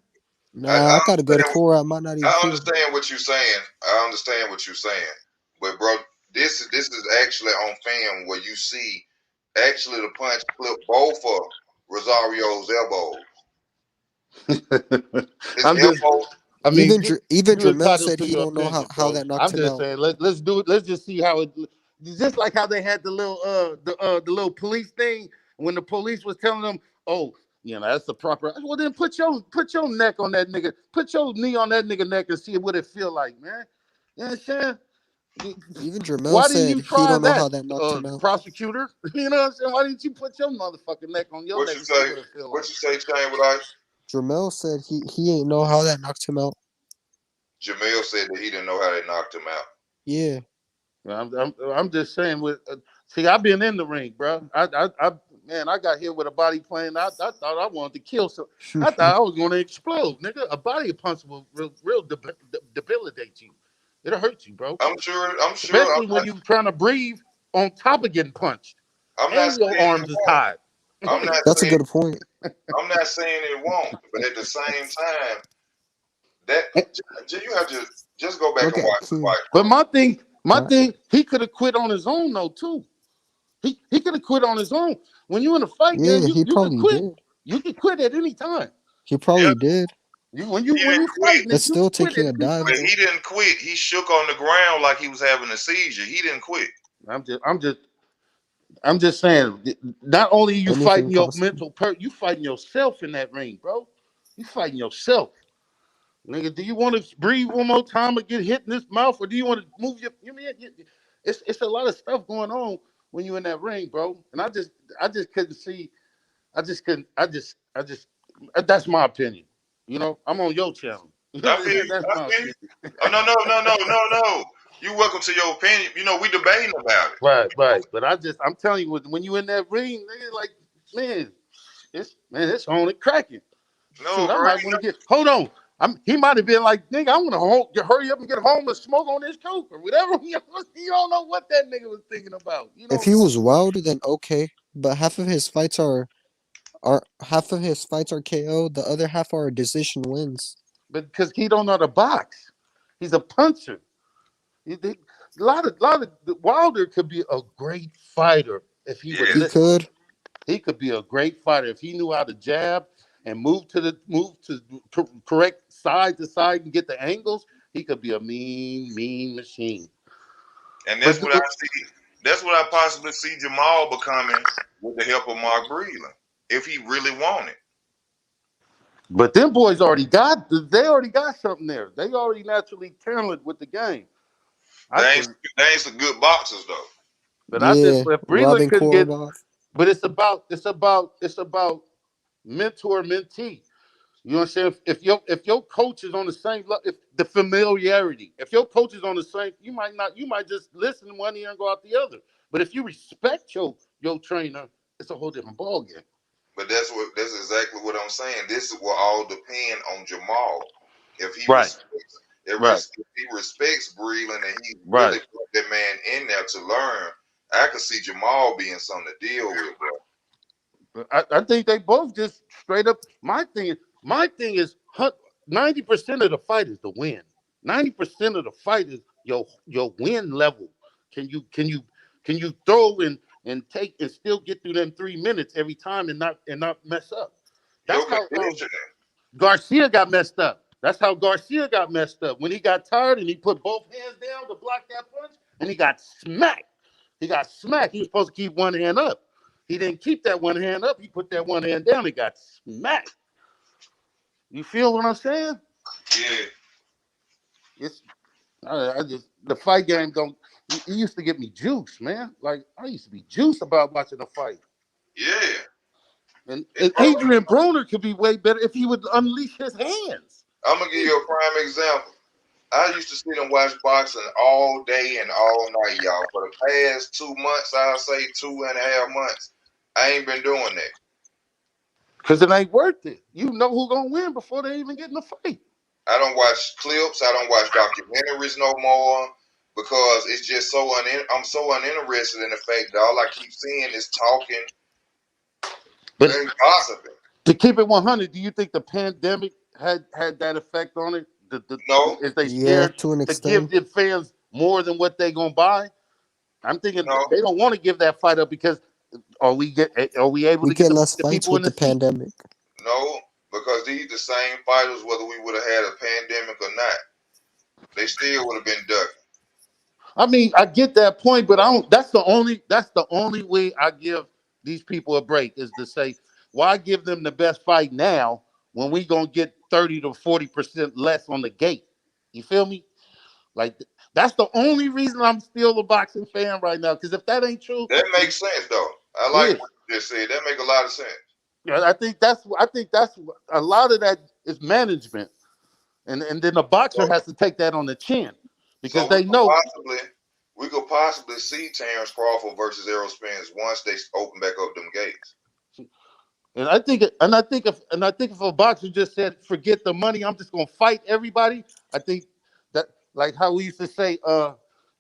Nah, I got a good core. I might not even
I
feel.
understand what you're saying. I understand what you're saying. But bro, this is actually on film where you see actually the punch clip both of Rosario's elbows. His
I'm just.
elbow.
I mean,
Even even
you
Jamel
entitled
said
to
he
your
don't know
opinion,
how
bro.
that knocked
I'm
him
just
out.
saying, let's do it. Let's just see how it. Just like how they had the little police thing when the police was telling them, oh, that's the proper. Well, then put your neck on that nigga. Put your knee on that nigga neck and see what it feel like, man. You know what I'm saying?
Even Jamel
Why didn't
said
you
he
try
don't know how
that,
that knocked him out.
prosecutor? You know what I'm saying? Why didn't you put your motherfucking neck on your
What
neck
you
and see
say?
what it feel
What
like?
you say, Shane? With Ice?
Jamel said he ain't know how that knocked him out.
Jamel said that he didn't know how they knocked him out.
Yeah.
I'm just saying. See, I've been in the ring, bro. Man, I got hit with a body plane. I thought I wanted to kill some. I thought I was going to explode, nigga. A body punch will real debilitate you. It'll hurt you, bro.
I'm sure. I'm sure.
Especially when you're trying to breathe on top of getting punched,
I'm not
and your
saying
arms
it
is
won't.
tied.
I'm not
That's a
saying.
good point.
I'm not saying it won't. But at the same time, that you have to just go back
Look
and
at
watch the
King.
fight,
But
bro.
my
Right.
thing, he could have quit on his own though too. He could have quit on his own. When you in a fight, man,
Yeah, he
you could
probably
quit.
did.
You could quit at any time.
He
Yeah,
probably did.
When you
he
when
didn't
you
quit.
fighting,
It's
you
still
can quit
taking
at
a
any
dive
But
time.
though.
he didn't quit. He shook on the ground like he was having a seizure. He didn't quit.
I'm just saying. Not only you fighting
Anything
your
possible.
mental you fighting yourself in that ring, bro. You fighting yourself, nigga. Do you want to breathe one more time and get hit in this mouth, or do you want to move your? You mean it's a lot of stuff going on when you in that ring, bro. And I just couldn't see. I just couldn't. I just. That's my opinion. I'm on your channel.
I feel you.
That's
I
my
feel you.
opinion.
Oh no, no, no, no, no, no. You welcome to your opinion. We debating about it.
Right. But I'm telling you, when you in that ring, nigga, like, man, it's on and cracking.
No,
Shoot, I
bro.
might want to get. Hold on. He might have been like, nigga, I want to hurry up and get home and smoke on this coke or whatever. You don't know what that nigga was thinking about. You
If
don't
he
know.
was Wilder, then okay. But half of his fights are KO. The other half are decision wins.
But because he don't know the box, he's a puncher. A lot of Wilder could be a great fighter if he would
He
Yes.
listen.
could.
He could be a great fighter if he knew how to jab and move to correct side to side and get the angles. He could be a mean machine.
And
But
that's what I see. That's what I possibly see Jamal becoming with the help of Mark Breland, if he really wanted.
but them boys already got something there. They already naturally talented with the game. I
They ain't
think,
they ain't some good boxers though.
but I just
Yeah.
if Breland
Robin
couldn't get,
Korobov.
but it's about mentor mentee. You know what I'm saying? If your coach is on the same level, if the familiarity, if your coach is on the same, you might just listen one ear and go out the other. But if you respect your trainer, it's a whole different ballgame.
But that's exactly what I'm saying. This will all depend on Jamal. If he
Right,
respects
right,
if he respects Breland and he really
right.
put that man in there to learn, I could see Jamal being something to deal with, bro.
I think they both just straight up. My thing is, 90% of the fight is the win. 90% of the fight is your win level. Can you throw and take and still get through them 3 minutes every time and not mess up?
Your
That's how
conditioning.
Garcia got messed up. That's how Garcia got messed up when he got tired and he put both hands down to block that punch and he got smacked. He got smacked. He was supposed to keep one hand up. He didn't keep that one hand up. He put that one hand down. He got smacked. You feel what I'm saying?
Yeah.
It's I just the fight game don't. It used to get me juice, man. Like I used to be juiced about watching a fight.
Yeah.
And Adrian Broner could be way better if he would unleash his hands.
I'm gonna give you a prime example. I used to sit and watch boxing all day and all night, y'all. For the past 2 months, I'll say 2.5 months, I ain't been doing that.
Cause it ain't worth it. You know who's gonna win before they even get in the fight.
I don't watch clips. I don't watch documentaries no more because it's just so I'm so uninterested in the fact that all I keep seeing is talking
But
and gossiping.
to keep it 100, do you think the pandemic had that effect on it?
No,
Is they
Yeah,
scared
to an
to give
extent.
their fans more than what they gonna buy? I'm thinking
no,
they don't want to give that fight up because are we able
We
to get
get less
the
fights
people in
with
the
the
seat?
pandemic.
no, because these the same fighters, whether we would have had a pandemic or not, they still would have been ducking.
I mean, I get that point, but I don't. That's the only way I give these people a break is to say, why give them the best fight now when we gonna get 30 to 40% less on the gate? You feel me? Like that's the only reason I'm still a boxing fan right now. Because if that ain't true,
That makes sense though. I like
yeah,
what you just said. That make a lot of sense.
I think that's a lot of that is management, and then the boxer
So,
has to take that on the chin because
so
they know.
we could possibly see Terrence Crawford versus Errol Spence once they open back up them gates.
And I think if a boxer just said, "Forget the money, I'm just gonna fight everybody," I think that like how we used to say,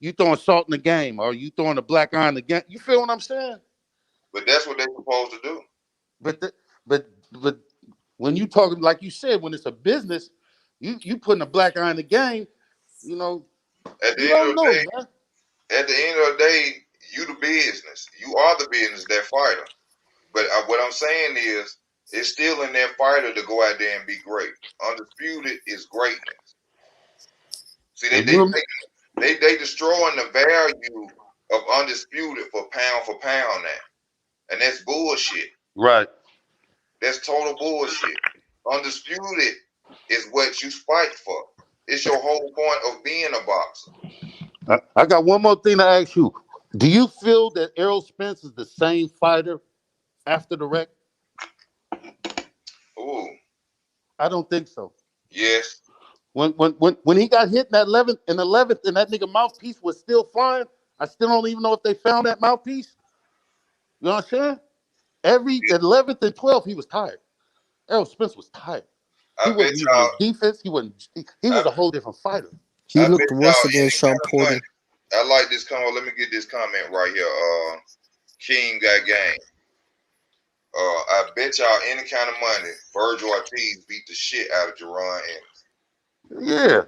"You throwing salt in the game," or "You throwing a black eye in the game." You feel what I'm saying?
But that's what they're supposed to do.
But but when you talking like you said, when it's a business, you putting a black eye in the game. You know,
At the
you
end
don't
of the
know,
day,
man.
you the business. You are the business, that fighter. But what I'm saying is, it's still in that fighter to go out there and be great. Undisputed is greatness. See,
And you
they destroying the value of undisputed for pound now, and that's bullshit.
right.
That's total bullshit. Undisputed is what you fight for. It's your whole point of being a boxer.
I got one more thing to ask you. Do you feel that Errol Spence is the same fighter after the wreck?
Ooh,
I don't think so.
yes.
When he got hit in that 11th and that nigga mouthpiece was still flying, I still don't even know if they found that mouthpiece. You know what I'm saying? Every 11th and 12th, he was tired. Errol Spence was tired. He
I bet
wasn't using his
y'all.
defense. He
I,
was a whole different fighter.
He
I bet
looked worse
y'all
against
any
Sean
kind of
Porter.
money. I like this comment. Let me get this comment right here. King got game. I bet y'all any kind of money, Virgil Ortiz beat the shit out of Jerron Ennis.
Yeah,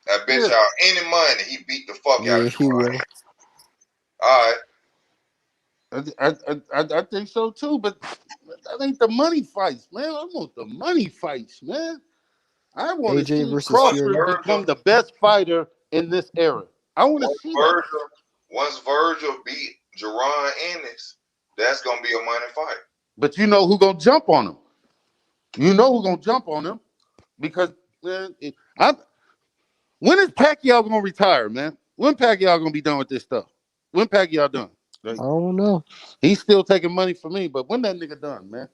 I bet
yeah.
y'all any money he beat the fuck out of
Yeah, he
Jerron
will.
Ennis. All right.
I think so too. But that ain't the money fights, man. I want the money fights, man. I want to
AJ
see
versus
Once
Fury.
Crawford become
Virgil,
the best fighter in this era. I want to
once
see that.
Virgil, once Virgil beat Jerron Ennis, that's gonna be a money fight.
But you know who gonna jump on him? You know who gonna jump on him because man, when is Pacquiao gonna retire, man? When Pacquiao gonna be done with this stuff? When Pacquiao done?
I
Like,
don't know.
he's still taking money from me, but when that nigga done, man?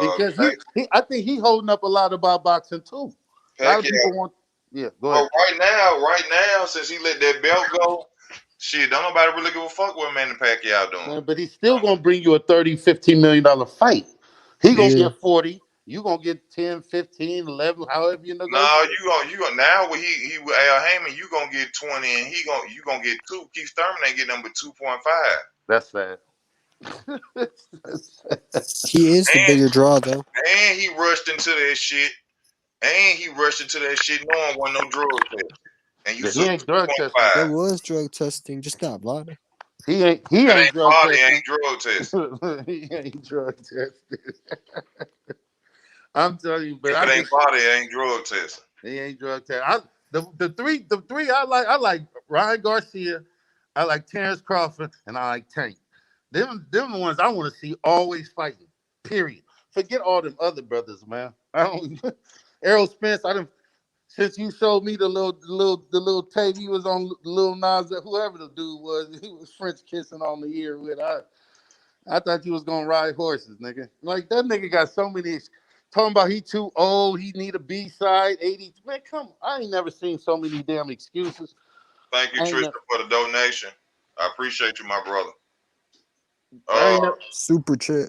Because
Hey,
I think he holding up a lot about boxing too. A lot of
Pacquiao.
people want, yeah, go
Well,
ahead.
right now, since he let that belt go, shit, don't nobody really give a fuck what Manny Pacquiao doing.
Man, but he's still gonna bring you a 30, $15 million fight. He gonna
Yeah.
get 40, you gonna get 10, 15, 11, however you
Nah,
negotiate.
you gonna now with he with Al Heyman, you gonna get 20, and you gonna get two. Keith Thurman ain't getting number 2.5.
That's sad.
He is the
And
bigger draw, though.
and he rushed into that shit. And he rushed into that shit knowing wasn't no drug test. And you
Yeah, he
took
ain't drug testing.
'There
2.5.
was drug testing, just not body.
He
That
ain't
ain't
drug
body,
testing.
ain't drug testing.
He ain't drug testing. I'm telling you, but
If
I
it ain't
just
body, it ain't drug testing.
he ain't drug testing. The three I like Ryan Garcia, I like Terrence Crawford, and I like Tank. Them the ones I want to see always fighting. Period. Forget all them other brothers, man. I don't. Errol Spence. I didn't. Since you showed me the little tape he was on, Lil Nas, whoever the dude was, he was French kissing on the ear with. I thought you was gonna ride horses, nigga. Like that nigga got so many. Talking about he too old, he need a B side, 80. Man, come on. I ain't never seen so many damn excuses.
Thank you,
I ain't
Tristan,
never,
for the donation. I appreciate you, my brother.
I
Uh,
ain't never
Super chat.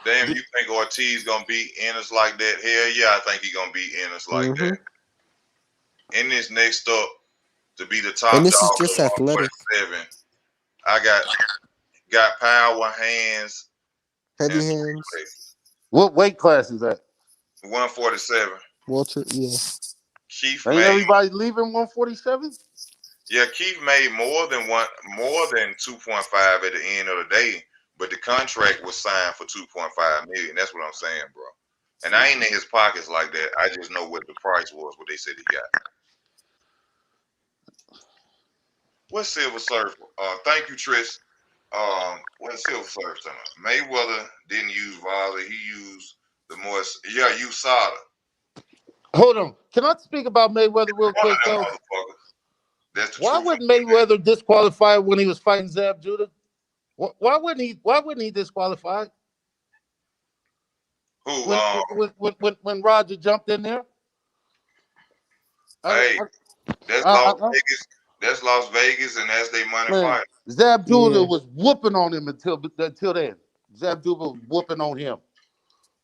damn, you think Ortiz gonna beat Ennis like that? Hell yeah, I think he gonna beat Ennis like
Mm-hmm.
that. Ennis next up to be the
And
top
this is
dog
just
at
athletic.
147. I got power, hands, and
Heavy hands.
what weight class is that?
147.
Walter, yeah.
Keith
Ain't
made
everybody leaving 147?
Keith made more than 2.5 at the end of the day, but the contract was signed for 2.5 million. That's what I'm saying, bro. And I ain't in his pockets like that. I just know what the price was, what they said he got. What's Silver Surfer? Thank you, Trish. What's Silver Surfer talking about? Mayweather didn't use Volley. He used the more, used Sada.
Hold on. Can I speak about Mayweather real
One of
quick
them
though?
motherfuckers. That's the
Why
truth.
wasn't Mayweather disqualified when he was fighting Zab Judah? Why wouldn't he? Why wouldn't he disqualify
Who?
when Roger jumped in there? I,
Hey, that's
I,
Las
I, I,
Vegas. That's Las Vegas, and that's their money
man,
fight.
Zab Judah
Yeah.
was whooping on him until then. Zab Judah was whooping on him,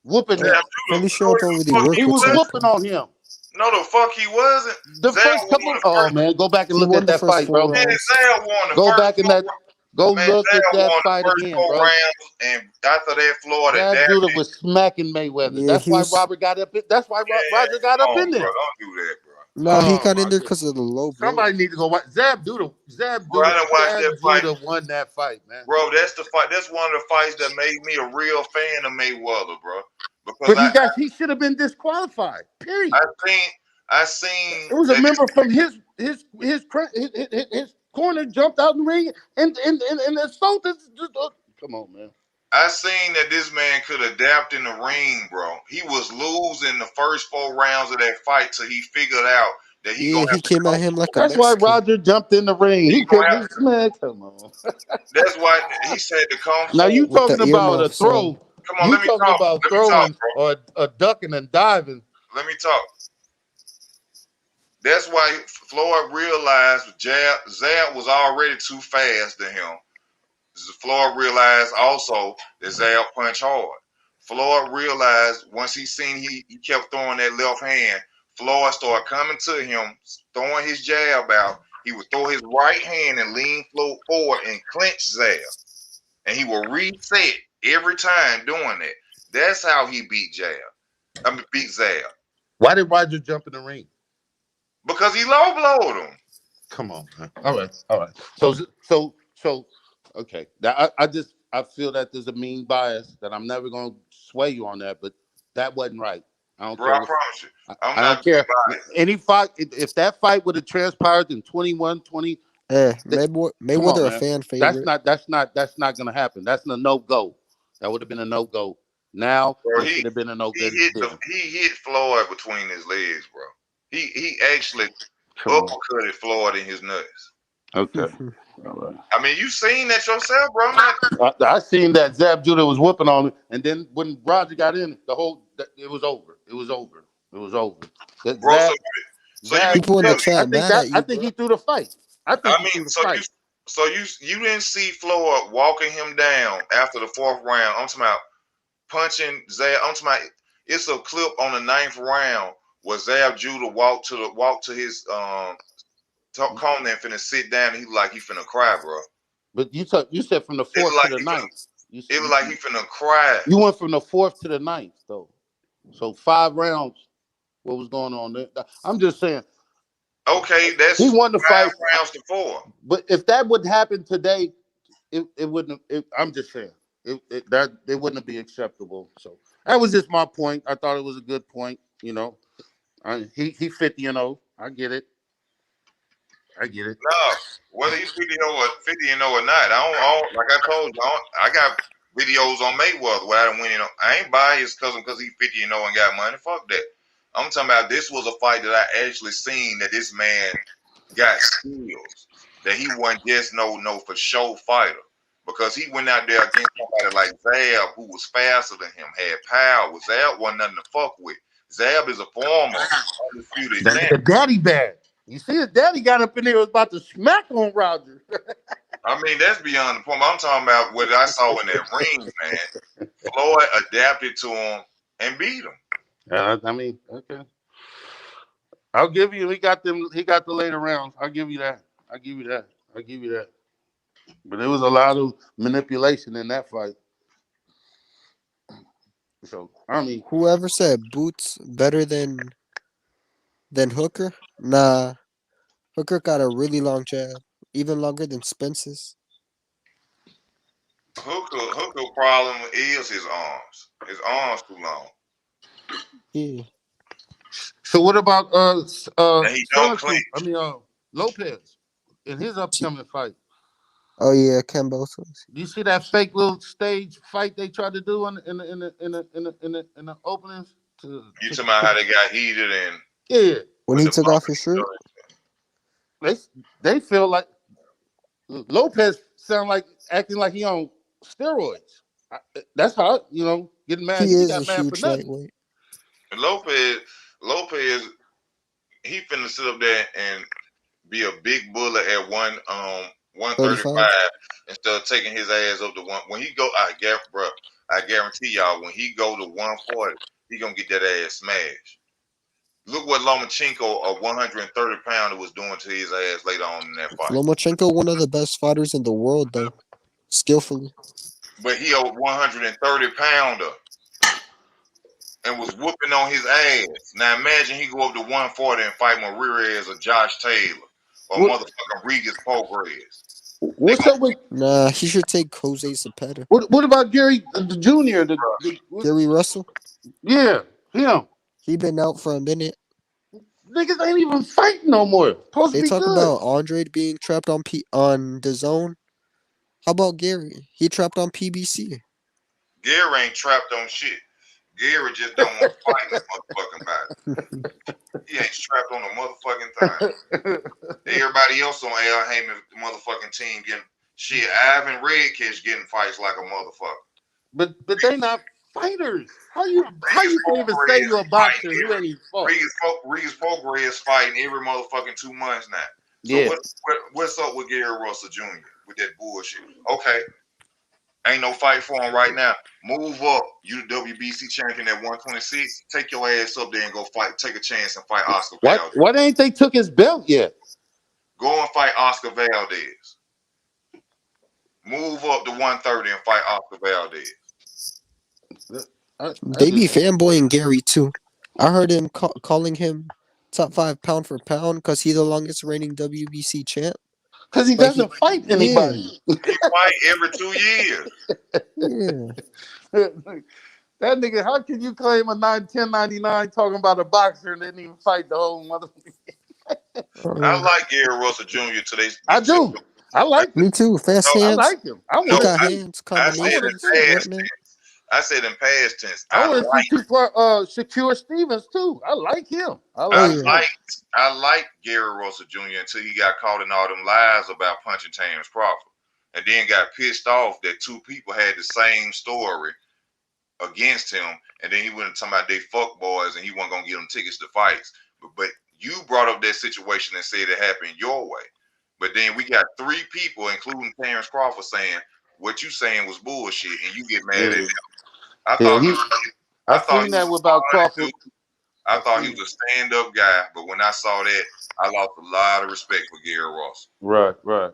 whooping
Zab
him.
Judah.
Pretty
No,
sure I don't really
the fuck
work
he
He
with
was
Zab.
wasn't.
whooping on him.
No, the fuck he wasn't.
The
Zab
first
won
couple.
the
Oh
first.
man, go back and
He
look
won
at
the
that
first
fight,
four
bro.
Man,
rounds.
Zab won the
Go
first
back in that.
four.
Go
Man,
look
Zab
at that
won the
fight
first
again,
four
bro.
rounds, and after that, Florida,
Zab
damn
Judah
it.
was smacking Mayweather.
Yeah,
That's
he
why
was.
Robert got up. That's why
Yeah,
Roger got
come
up
on,
in
bro.
there.
Don't do that, bro.
Nah, he
Oh
got in
my
there
god!
because of the low blow.
Somebody need to go watch Zab Judah.
Bro, I done watched that fight.
Won that fight, man.
Bro, that's the fight. That's one of the fights that made me a real fan of Mayweather, bro. Because
But he should have been disqualified. Period.
I seen I seen
It was a
that
member from his corner jumped out in the ring and assaulted. Come on, man.
I seen that this man could adapt in the ring, bro. He was losing the first four rounds of that fight till he figured out that he
Yeah,
gonna
he
have to
came at
come
him like a
That's why
Mexican.
Roger jumped in the ring.
he
He
gonna
couldn't.
have
Man, come on.
that's why he said to come
Now you
forward.
With the
talking about a
earmuffs on.
throw?
Come on,
You talking about
Let me talk,
throwing
bro.
or a ducking and diving?
Let me talk. That's why Floyd realized Zab was already too fast to him. Floyd realized also that Zab punched hard. Floyd realized once he seen he kept throwing that left hand, Floyd started coming to him, throwing his jab out. He would throw his right hand and lean forward and clinch Zab. And he will reset every time doing that. That's how he beat Zab.
Why did Roger jump in the ring?
Because he low blowed him.
Come on, man. All right. So, okay. Now, I feel that there's a mean bias that I'm never gonna sway you on that, but that wasn't right. I don't
Bro,
care
I
what.
promise you. I'm
I
not
don't care.
being biased.
Any fight, if that fight would have transpired in 21, 20, come on,
Mayweather a
man.
fan favorite.
That's not gonna happen. That's a no go. That would have been a no go. Now
Bro,
it should have been a no good decision.
he hit Floyd between his legs, bro. He actually
Come on.
uppercutted Floyd in his nuts.
Okay. All right.
I mean, you seen that yourself, bro. I'm not,
I seen that Zab Judah was whooping on him, and then when Roger got in, it was over. It was over. It was over. That
bro. So you mean
Zab,
People in the
tell me?
chat mad at
I
you,
think
bro.
he threw the fight. I think
I
he
mean,
threw the fight.
you didn't see Floyd walking him down after the fourth round. I'm talking about punching Zab. I'm talking about it's a clip on the ninth round where Zab Judah walked to his corner and finna sit down. And he finna cry, bro.
But you said from the
It
fourth to
like
the ninth. You
It was like he finna cry.
you went from the 4th to the 9th though, so 5 rounds. What was going on there? I'm just saying
Okay,
he
that's
won the fight,
5 rounds to 4.
but if that would happen today, it wouldn't. I'm just saying that it wouldn't be acceptable. So that was just my point. I thought it was a good point. You know, he 50-0. I get it. I get it.
No, whether he's 50 or or not, I don't like I told you, I got videos on Mayweather where I don't win. I ain't biased because he's 50 and got money. Fuck that. I'm talking about this was a fight that I actually seen that this man got skills, that he wasn't just no for show fighter, because he went out there against somebody like Zab, who was faster than him, had power. Zab wasn't nothing to fuck with. Zab is a former undisputed
That
champ.
nigga daddy bad. You see his daddy got up in there, was about to smack on Roger.
I mean, that's beyond the point. I'm talking about what I saw in that ring, man. Floyd adapted to him and beat him.
I mean, okay. I'll give you. He got them. He got the later rounds. I'll give you that. I'll give you that. I'll give you that. But there was a lot of manipulation in that fight. So I mean,
Whoever said Boots better than Hooker? Nah, Hooker got a really long jab, even longer than Spence's.
Hooker problem is his arms. His arms too long.
Yeah.
so what about
And he don't clinch.
Lopez in his upcoming fight?
Oh yeah, Cambosos.
Do you see that fake little stage fight they tried to do in the openings?
You talking about how they got heated and
Yeah,
When he took off his shirt?
they feel like Lopez sound like acting like he on steroids. That's how getting mad.
He
He
is a
got mad for
huge
nothing.
lightweight.
Lopez, he finna sit up there and be a big bullet at 135
35?
instead of taking his ass up to one. When he go, I guarantee y'all, when he go to 140, he gonna get that ass smashed. Look what Lomachenko, a 130 pounder, was doing to his ass later on in that fight.
Lomachenko, one of the best fighters in the world, though, skillfully.
But he a 130 pounder and was whooping on his ass. Now imagine he go up to 140 and fight Marirez or Josh Taylor or motherfucking Regis Prograis.
What's up with?
Nah, he should take Jose Cepeda.
What about Gary Jr.?
Gary Russell?
Yeah, him.
He been out for a minute.
Niggas ain't even fighting no more. Supposed
They
to be
talk
good.
about Andre being trapped on the zone. How about Gary? He trapped on PBC.
Gary ain't trapped on shit. Gary just don't want to fight this motherfucking body. He ain't strapped on a motherfucking thing. Everybody else on Al Heyman's motherfucking team getting shit. Ivan Redcatch getting fights like a motherfucker.
But they not fighters. How you can even say you're a boxer? You ain't even fought.
Regis Prograis is fighting every motherfucking 2 months now. So
yeah.
What's up with Gary Russell Jr. with that bullshit? Okay. Ain't no fight for him right now. Move up. You the WBC champion at 126. Take your ass up there and go fight. Take a chance and fight Oscar Valdez.
Why ain't they took his belt yet?
Go and fight Oscar Valdez. Move up to 130 and fight Oscar Valdez.
They be fanboying Gary too. I heard him calling him top 5 pound for pound because he's the longest reigning WBC champ.
Because he doesn't fight anybody.
Yeah. He fight every 2 years.
Yeah.
That nigga, how can you claim a 1099 talking about a boxer and didn't even fight the whole motherfucker?
I like Gary Russell Jr. today.
I do. I like him.
Me too. Fast hands.
I like him.
He got hands, combinations.
I said in past tense.
I want to see Shakur Stevens too. I like him.
I like Gary Russell Jr. until he got caught in all them lies about punching Terrence Crawford, and then got pissed off that 2 people had the same story against him, and then he went talking about they fuck boys and he wasn't gonna give them tickets to fights. But you brought up that situation and said it happened your way. But then we got 3 people, including Terrence Crawford, saying what you saying was bullshit, and you get mad at him. I thought he was a stand-up guy, but when I saw that, I lost a lot of respect for Gary Russell.
Right.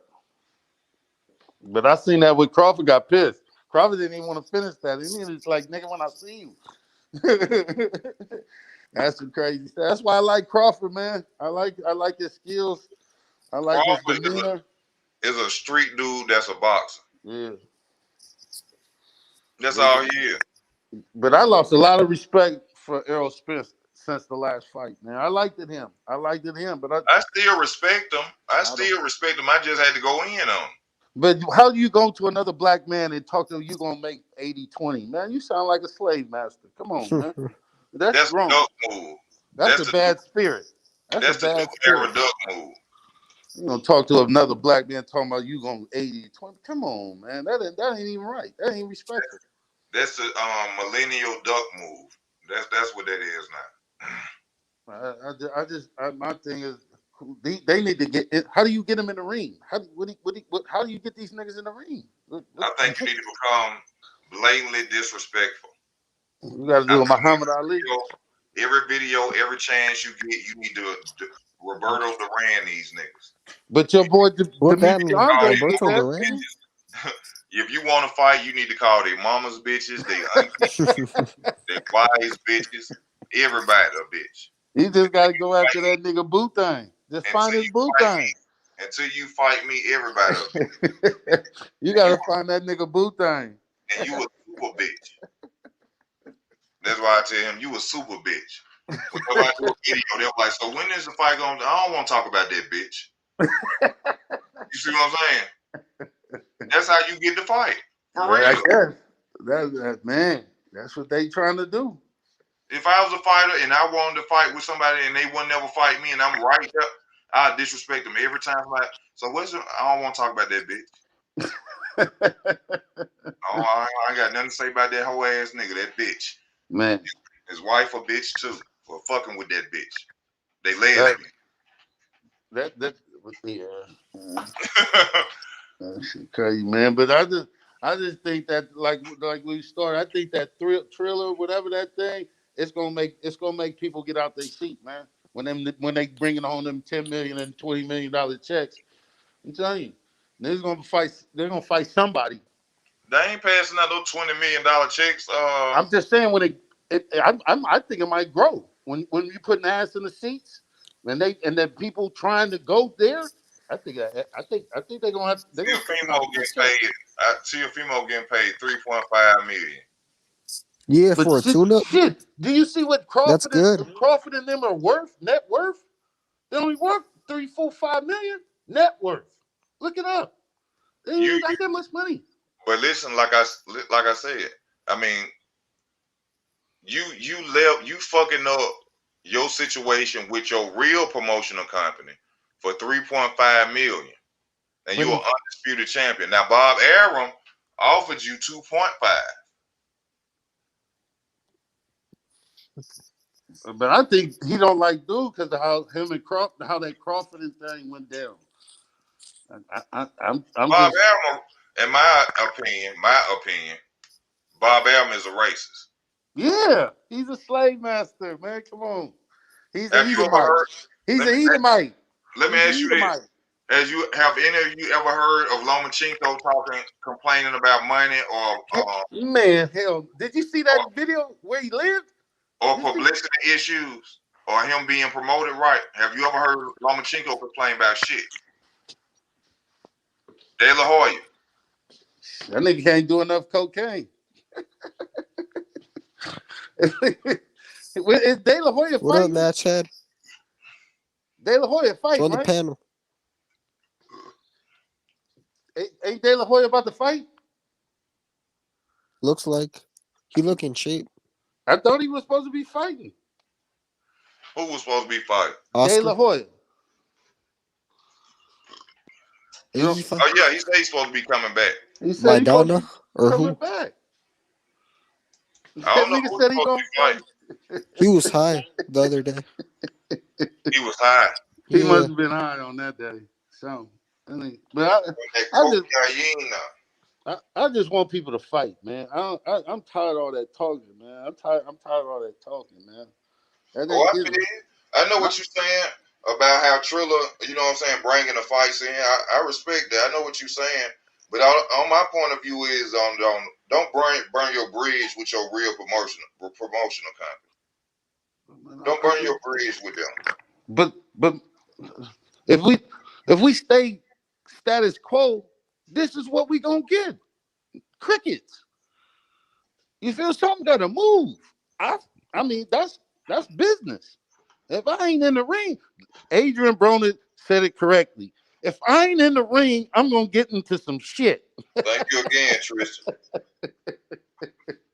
But I seen that with Crawford got pissed. Crawford didn't even want to finish that. And he was like, nigga, when I see you. That's some crazy stuff. That's why I like Crawford, man. I like his skills. I like his
Crawford
demeanor.
is a street dude that's a boxer.
Yeah.
That's all he is.
But I lost a lot of respect for Errol Spence since the last fight, man. I liked it him, but
I still respect him. I just had to go in on him.
But how do you go to another black man and talk to him? You gonna make 80-20, man? You sound like a slave master. Come on, man. That's
the
wrong.
duck move.
That's a bad spirit.
That's the duck move.
You gonna talk to another black man talking about you gonna 80-20? Come on, man. That ain't even right. That ain't respectful.
That's the millennial duck move. That's what that is now.
My thing is, they need to get it. How do you get them in the ring? How do you get these niggas in the ring?
I think you need to become blatantly disrespectful.
You got to do a Muhammad Ali.
Every video, every chance you get, you need to Roberto Duran these niggas.
But your boy,
what that mean? Roberto Duran?
If you want to fight, you need to call their mamas bitches, their wives bitches, everybody a bitch.
You just got to go after that nigga boo thing. Just find his boo thing.
Until you fight me, everybody a bitch.
You got to find that nigga boo thing.
And you a super bitch. That's why I tell him, you a super bitch. Whenever I do a video, they're like, so when is the fight going to... I don't want to talk about that bitch. You see what I'm saying? That's how you get the fight. For real.
Man, that's what they trying to do.
If I was a fighter and I wanted to fight with somebody and they wouldn't never fight me and I'm right there, I disrespect them every time. Like, so what's it? I don't want to talk about that bitch. I ain't got nothing to say about that whole ass nigga, that bitch.
Man.
His wife a bitch too for fucking with that bitch. They lesbian.
That's crazy, man. But I just think that like we started, I think that thriller, whatever that thing, it's gonna make people get out their seat, man. When they bringing home them $10 million and $20 million checks, I'm telling you, they're gonna fight somebody.
They ain't passing out those $20 million checks.
I'm just saying I think it might grow when you put ass in the seats, and then people trying to go there. I think they're gonna have.
Teofimo getting paid $3.5 million.
Yeah, but for a tune-up.
Shit, do you see what Crawford?
That's good.
Crawford and them are net worth. They only worth 3, 4, 5 million net worth. Look it up. They ain't got that much money.
But listen, like I said, I mean, you fucking up your situation with your real promotional company for $3.5 million, and you're an undisputed champion. Now, Bob Arum offered you 2.5.
But I think he don't like dude because of how that Crawford thing went down. I'm
Bob Arum, in my opinion, Bob Arum is a racist.
Yeah, he's a slave master, man. Come on. He's a Edomite.
Let me ask you this. Have any of you ever heard of Lomachenko complaining about money or
man, hell, did you see that video where he lived?
Or publicity issues or him being promoted right? Have you ever heard Lomachenko complain about shit? De La Hoya.
That nigga can't do enough cocaine. Is De La Hoya fighting?
What up, Matt Chad?
De La Hoya fighting,
on the panel.
Ain't De La Hoya about to fight?
Looks like he look in shape.
I thought he was supposed to be fighting.
Who was supposed to be fighting?
De La Hoya.
Oh yeah, he said he's supposed to be coming back.
He said he's supposed to be
coming
back.
I don't know who
said he gonna fight.
He was high the other day.
He was high.
He must have been high on that day. So, but I just want people to fight, man. I'm tired of all that talking, man. I'm tired of all that talking, man.
I know what you're saying about how Triller, you know what I'm saying, bringing the fights in. I respect that. I know what you're saying. But on my point of view is don't burn your bridge with your real promotional company. Don't burn your bridge with them.
But if we stay status quo, this is what we gonna get. Crickets. You feel something gotta move. I I mean that's business. If I ain't in the ring, Adrian Broner said it correctly. If I ain't in the ring, I'm gonna get into some shit.
Thank you again, Tristan.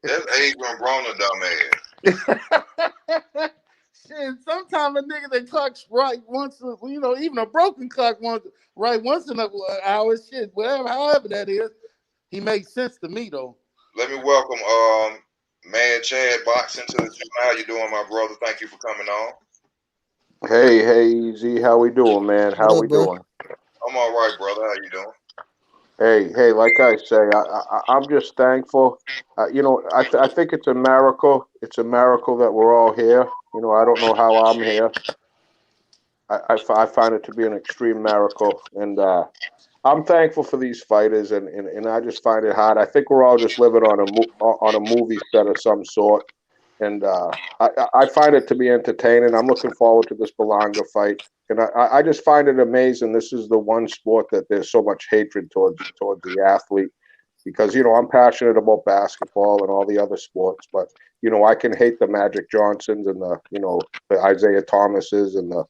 That's Adrian Broner, dumbass.
Shit, sometimes a nigga that clocks right once, even a broken clock once right once in an hour, shit, whatever, however that is, he makes sense to me though.
Let me welcome Mad Chad Boxing to the gym. How you doing, my brother? Thank you for coming on.
Hey, Easy, how we doing, man?
What
How
up,
we
bro?
doing?
I'm all right, brother. How you doing?
Hey, like I say, I'm just thankful. I think it's a miracle. It's a miracle that we're all here. I don't know how I'm here. I find it to be an extreme miracle, and I'm thankful for these fighters, and I just find it hard. I think we're all just living on a movie set of some sort, and I find it to be entertaining. I'm looking forward to this Belonga fight, and I just find it amazing. This is the one sport that there's so much hatred towards the athlete, because I'm passionate about basketball and all the other sports, but I can hate the Magic Johnsons and the Isaiah Thomases and the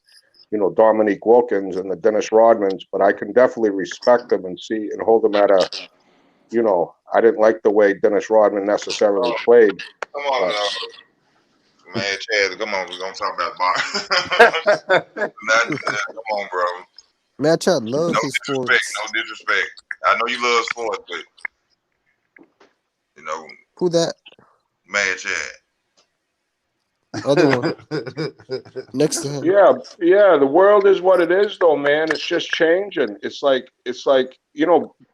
Dominique Wilkins and the Dennis Rodmans, but I can definitely respect them and see and hold them at I didn't like the way Dennis Rodman necessarily
Oh,
played,
come on,
but
Mad Chad. Come on, we're gonna talk about boxing. Come on, bro.
Match, I love
No
his
disrespect.
sports.
No disrespect. I know you love sports, but you know,
Who that?
Mad Chad.
Other one next to him.
yeah, the world is what it is, though, man. It's just changing. It's like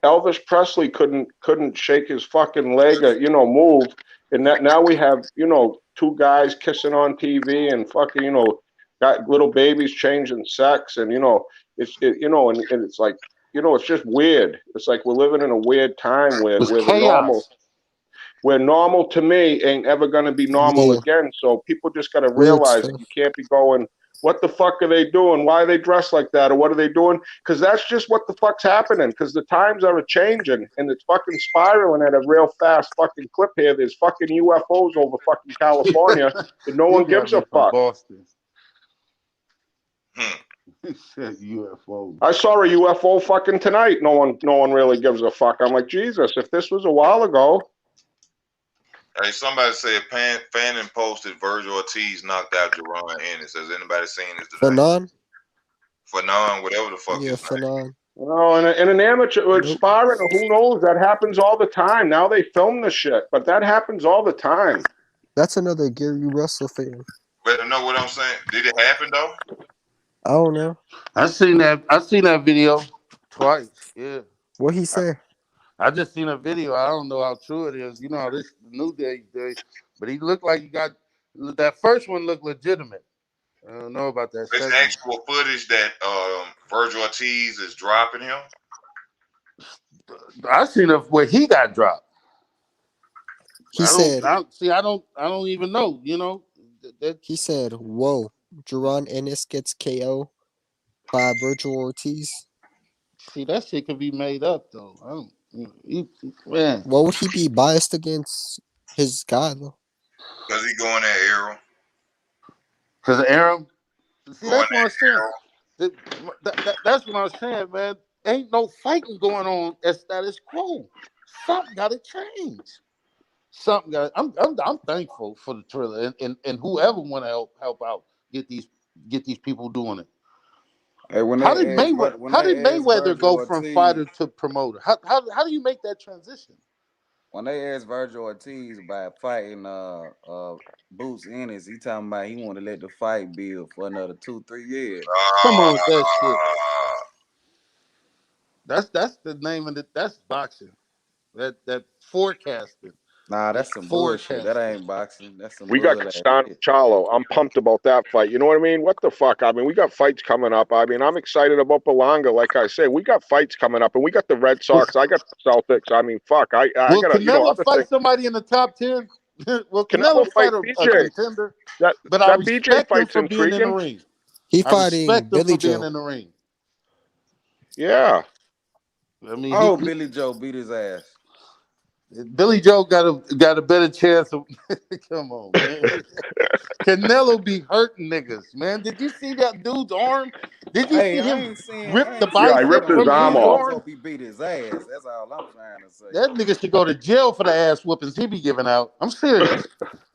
Elvis Presley couldn't shake his fucking leg or move, and that now we have two guys kissing on TV and fucking got little babies changing sex, and and it's like it's just weird. It's like we're living in a weird time where
It's
the normal
chaos.
where normal to me ain't ever going to be normal
Yeah,
again. So people just got to
weird
realize that
stuff.
you can't be going, what the fuck are they doing? Why are they dressed like that? Or what are they doing? Because that's just what the fuck's happening. Because the times are changing and it's fucking spiraling at a real fast fucking clip here. There's fucking UFOs over fucking California and no
He
one
got
gives a
me from
fuck.
Boston.
Hmm.
He said UFO.
I saw a UFO fucking tonight. No one really gives a fuck. I'm like, Jesus, if this was a while ago.
Hey, somebody said Fannin posted Virgil Ortiz knocked out Jerron Ennis. Has anybody seen this today?
Fanon?
Fanon, whatever the fuck
Yeah,
his name.
Fanon.
In an amateur
Nope.
sparring, who knows? That happens all the time. Now they film the shit, but that happens all the time.
That's another Gary Russell fan.
Better know what I'm saying. Did it happen though?
I don't know.
I seen that. I seen that video twice. Yeah.
What he
I,
say?
I just seen a video. I don't know how true it is. You know how this new day, but he looked like he got that first one looked legitimate. I don't know about that
There's
second one.
actual footage that Virgil Ortiz is dropping him.
I seen it where he got dropped.
He said,
I don't even know. You know. That,
whoa, Jerron Ennis gets KO by Virgil Ortiz.
see, that shit could be made up though. I don't. Man,
What would he be biased against his guy, though?
Because he going that arrow.
because Aaron. See,
Going
that's what I'm
that
saying.
arrow.
That's what I'm saying, man. Ain't no fighting going on at status quo. Something got to change. Something got. I'm thankful for the trailer and whoever want to help out get these people doing it.
Hey, when
How did
they asked
Mayweather
Virgil
go from
Ortiz,
fighter to promoter? How do you make that transition?
when they asked Virgil Ortiz about fighting Boots Ennis, he talking about he want to let the fight build for another 2-3 years.
Come on with that shit.
Uh,
That's the name of it. That's boxing. That forecasting.
Nah,
It's
that's some bullshit. That
forecasted.
ain't boxing. That's some
We got
bull ass
Castano
shit.
Charlo. I'm pumped about that fight. You know what I mean? What the fuck? I mean, we got fights coming up. I mean, I'm excited about Belonga. Like I say, we got fights coming up, and we got the Red Sox. I got the Celtics. I mean, fuck. I
Will
got to,
Canelo
other thing.
fight somebody in the top 10? Will
Canelo
Canelo
fight
fight a
BJ.
contender?
That
But I
that BJ
respect him
fight's
for being in the
intriguing.
ring.
He
I
fighting
respect him for
Billy
being
Joe.
in the ring.
Yeah.
I mean,
Oh, Billy Joe beat his ass.
Billy Joe got a better chance of. Come on, man. Canelo be hurting niggas, man. Did you see that dude's arm? Did you
Hey,
see
I
him
ain't saying
rip
I
the
ain't
Yeah,
saying
I
shit
bicep
ripped
on
his
from
Billy
arm
dude's
Joe. I
off.
just
arm?
hope he beat his ass. That's all I'm trying to say.
That nigga should go to jail for the ass whoopings he be giving out. I'm serious.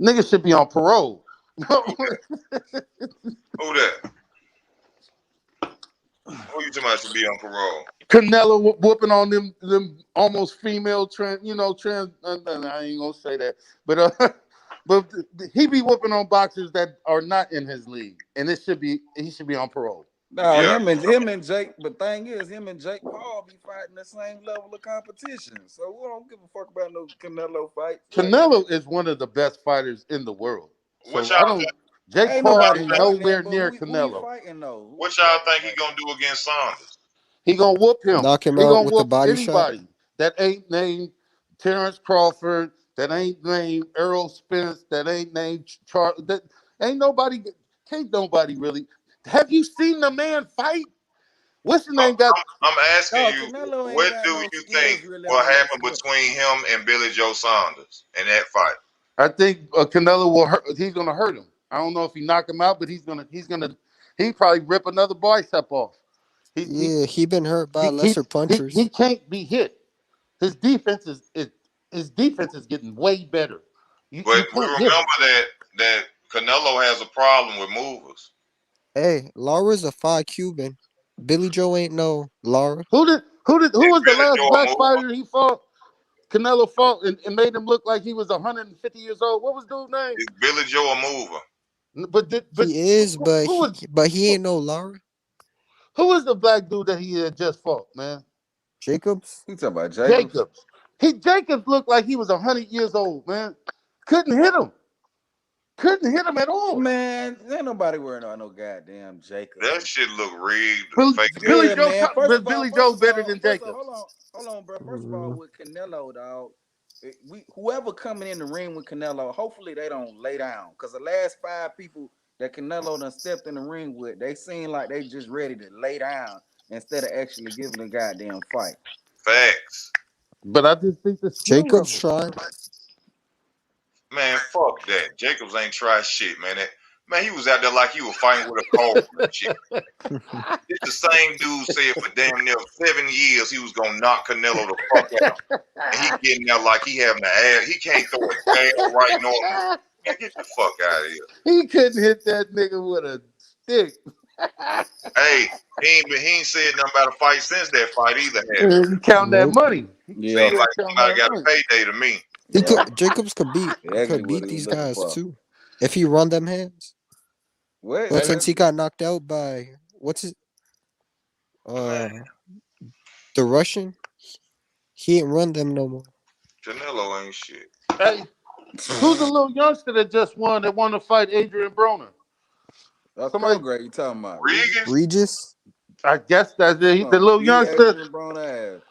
Niggas should be on parole.
Who that? Who that? Who you talking about should be on parole?
Canelo whooping on them almost female trans. I ain't gonna say that, but but he be whooping on boxers that are not in his league, and he should be on parole.
No,
Yeah.
him and Jake. But thing is, him and Jake Paul be fighting the same level of competition. So we don't give a fuck about no Canelo fights. Like,
Canelo is one of the best fighters in the world.
What
So I
y'all
don't.
think?
Jake
ain't
Paul
nobody
ain't
Y'all think
fighting
nowhere
that. But
near
who he
Canelo.
fighting though? Who
what
he
y'all
fighting
think he
right
gonna do against Saunders?
He gonna whoop him.
Knock him
He
out
gonna
with the
whoop
body shot.
anybody that ain't named Terrence Crawford, that ain't named Errol Spence, that ain't named Charles. That ain't nobody. Can't nobody really. Have you seen the man fight? What's the
I'm,
name? Got
I'm asking
No,
you,
Canelo ain't
what
got
do
no
you think
skills really
will
on that
happen
step.
between him and Billy Joe Saunders in that fight?
I think Canelo will hurt. He's gonna hurt him. I don't know if he knock him out, but he probably rip another bicep off. He he
Yeah, he been hurt by
he he
lesser
he
punchers.
can't be hit. His defense his defense is getting way better. You
But we
can't hit him.
remember that Canelo has a problem with movers.
Hey, Laura's a 5 Cuban. Billy Joe ain't no Laura.
Who
Is
was the
Billy
last
Joe a
black
mover?
fighter he fought? Canelo fought and made him look like he was 150 years old. What was dude's name?
Is Billy Joe a mover?
But
He is, but
who was
he
who,
ain't no Laura.
who was the black dude that he had just fought, man?
Jacobs.
You talking about Jacobs?
Jacobs. Jacobs looked like he was 100 years old, man. Couldn't hit him. Couldn't hit him at all.
Man, ain't nobody worrying about no goddamn Jacobs.
That shit look rigged, fake.
Billy
Yeah,
Joe,
man. First of all,
Billy Joe better than
hold
Jacobs.
on, bro. First of all,
Mm,
with Canelo, dog, we whoever coming in the ring with Canelo, hopefully they don't lay down. Cause the last 5 people that Canelo done stepped in the ring with, they seem like they just ready to lay down instead of actually giving a goddamn fight.
Facts.
But I just think the skill
Jacobs
level.
tried.
Man, fuck that. Jacobs ain't tried shit, man. Man, he was out there like he was fighting with a cold and shit. It's the same dude said for damn near 7 years he was gonna knock Canelo the fuck out. And he getting there like he having an ass. He can't throw a jab right normal. Man, get the fuck out of here.
He couldn't hit that nigga with a stick.
Hey, he ain't said nothing about a fight since that fight either, have he?
You count that
Nope.
money.
Yeah,
Seems
Still
like
count
somebody
that
got a
money.
payday to me.
He
yeah.
could. Jacobs could beat
Exactly what he was
these
looking
guys
for.
too if he run them hands.
What?
But
Hey,
since he got knocked out by what's his
Man,
the Russian, he ain't run them no more.
Canelo ain't shit.
hey, who's the little youngster that just won that won to fight Adrian Broner? Somebody,
Kroger, you talking about Regis?
Regis?
Regis.
I guess that's it.
He
The
gonna
little
beat
youngster.
Adrian Brown ass.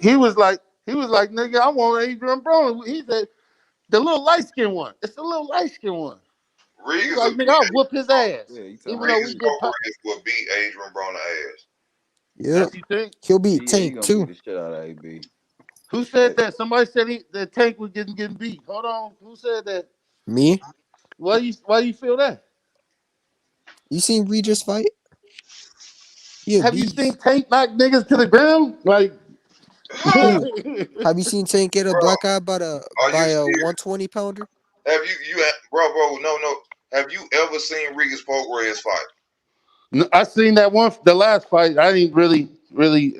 He was like nigga, I want Adrian Broner. He said the little light skin one. It's the little light skin one. He
Regis
like
will
nigga,
beat
I'll whoop his ass.
Yeah, you talking
Even
about
though we
Regis
get
Regis.
pop.
will beat Adrian Broner ass.
Yep.
That's you think?
He'll beat
Yeah, he
Tank
gonna beat
too.
the shit out of AB.
Who said that? Somebody said the Tank was getting beat. Hold on. Who said that?
Me?
Why you feel that?
You seen Regis fight? He a
Have you seen
beast.
Tank knock niggas to the ground? Like
Who? Have you seen Tank get a
Bro,
black eye
are you
by a
serious?
120 pounder?
Have bro, no. Have you ever seen Regis Progress fight?
I seen that one, the last fight. I ain't really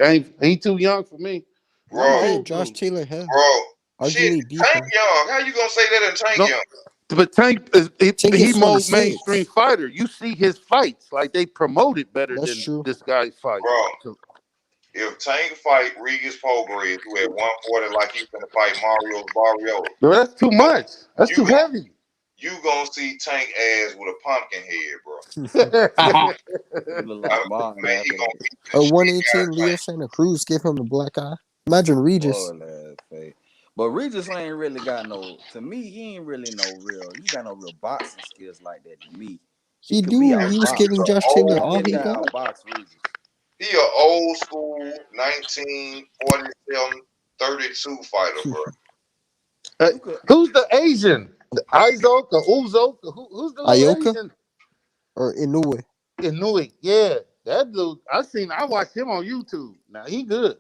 ain't too young for me. And I'm
He
an
Bro,
gave
old
Josh
dude.
Taylor hell.
bro. Shit,
Arguably beat
Tank
him.
Young. How you gonna say that in Tank
No,
Young?
but Tank is
Tank
he
is
more mainstream
26.
fighter. You see his fights, like they promote it better
That's
than
true.
this guy's fight.
Bro,
So
If Tank fight Regis Pobreed, who at 140 like he's gonna fight Mario Barrios,
Well, that's too much. That's
you
too
gon-
heavy.
you gonna see Tank ass with a pumpkin head, bro.
He look
I
like
mean,
Bond
man, he
after
gonna
that
beat the
A
shit out
118
of
Leo
Tank.
Santa Cruz give him a black eye. Imagine Regis.
spoiled ass face. But Regis ain't really got no. To me, he ain't really no real. He got no real boxing skills like that. To me, he
He
could be
do. He was
outboxed.
He's
giving
an
Josh Taylor
old
I
all
bet he
he
can
school.
got.
outbox Regis.
He an old school 1947 32 fighter, bro.
You could.
Who's the Asian? The Izok or Uzok? Who's the little
Ayoka
Asian?
or Inoue.
Inui. Yeah, that dude. I watched him on YouTube. Now he good.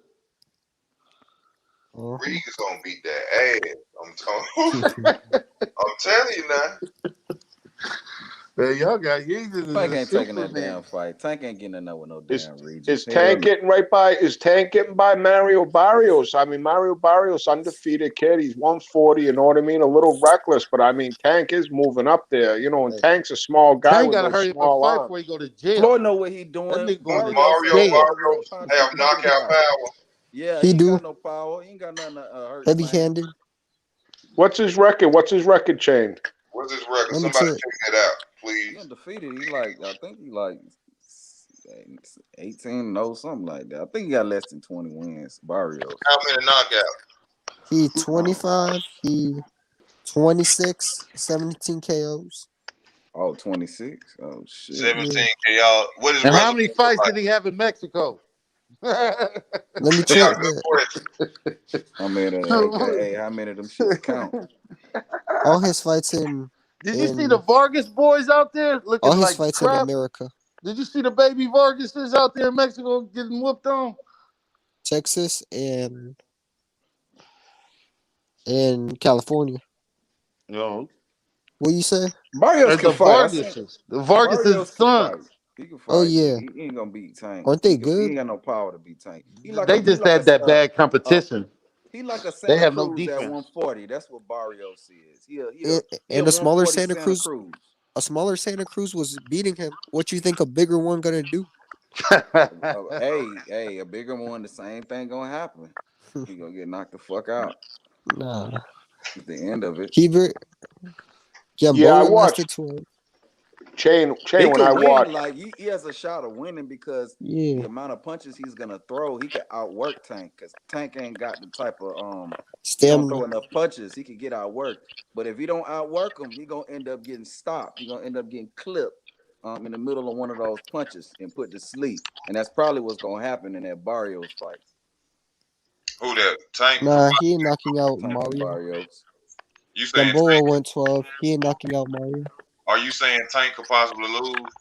Uh-huh.
Reed's gonna beat that ass. I'm telling you now.
Man, y'all got Yeezus is
Tank
a
ain't taking
super
that damn
nigga.
fight. Tank ain't getting enough with no
Is
damn Regis.
is
Hell
Tank
no.
getting right by? Is Tank getting by Mario Barrios? I mean, Mario Barrios undefeated kid. He's 140. You know what I mean? A little reckless, but I mean, Tank is moving up there. You know, and
Hey,
Tank's a small guy
Tank
with
gotta
those
hurry up and
small
fight
arms.
before he go to jail.
Floyd know what he
That
doing.
nigga
Do
going to
Barrios
Mario
ain't got
jail.
no real
Barrios
punch. He
have
can get it
knockout
by.
power?
Yeah,
He
he ain't
do.
got no power. He ain't got nothing to hurt
Heavy
Tank.
handed.
What's his record? What's his record chain?
What's his record?
Let me
Somebody
check.
check that out,
He
please.
undefeated. He like I think he like 18 no something like that. I think he got less than 20 wins. Barrios.
How many knockouts?
He
Oh,
25. He 26. 17 KOs.
oh 26. Oh shit.
17
Yeah.
y'all. What his
And how
resume
many
look
fights
like?
did he have in Mexico?
Let me
Yeah,
check
good
that.
question.
How many of them, hey, how many of them shits count?
All his fights
Did you see the
in
Vargas boys out there
all
looking
his
like
fights in
crap?
America.
Did you see the baby Vargases out there in Mexico getting whooped on?
Texas and California.
No.
What you say?
Barrios
There's
can
the
fight. I seen
Vargases. The Vargases'
Barrios can fight.
sons.
He can
Oh
fight, but
yeah.
he ain't gonna beat Tank.
Aren't they
He
good?
ain't got no power to beat Tank.
They just had that bad competition.
He like a
They
Santa
have no
Cruz at
defense.
140. That's what Barrios is.
And,
He a
and a smaller
140
Santa
Santa
Cruz
Cruz.
a smaller Santa Cruz was beating him. What you think a bigger one gonna do?
Hey, a bigger one, the same thing gonna happen. He gonna get knocked the fuck out
Nah.
at the end of it.
He ver-
Yeah, I
Gamboa
watched
lasted to him.
Chain
He
when I
could win,
watched.
like he has a shot of winning because the
Yeah.
amount of punches he's gonna throw, he could outwork Tank because Tank ain't got the type of he don't
Stamina.
throw enough punches. He could get outworked, but if he don't outwork him, he gonna end up getting stopped. He gonna end up getting clipped in the middle of one of those punches and put to sleep, and that's probably what's gonna happen in that Barrios fight.
Who that? Tank could
Nah, he ain't knocking out
Tank and
Mario.
Barrios.
You saying
Gamboa
Tank?
went 12. He ain't knocking out Mario.
Are you saying Tank could possibly lose?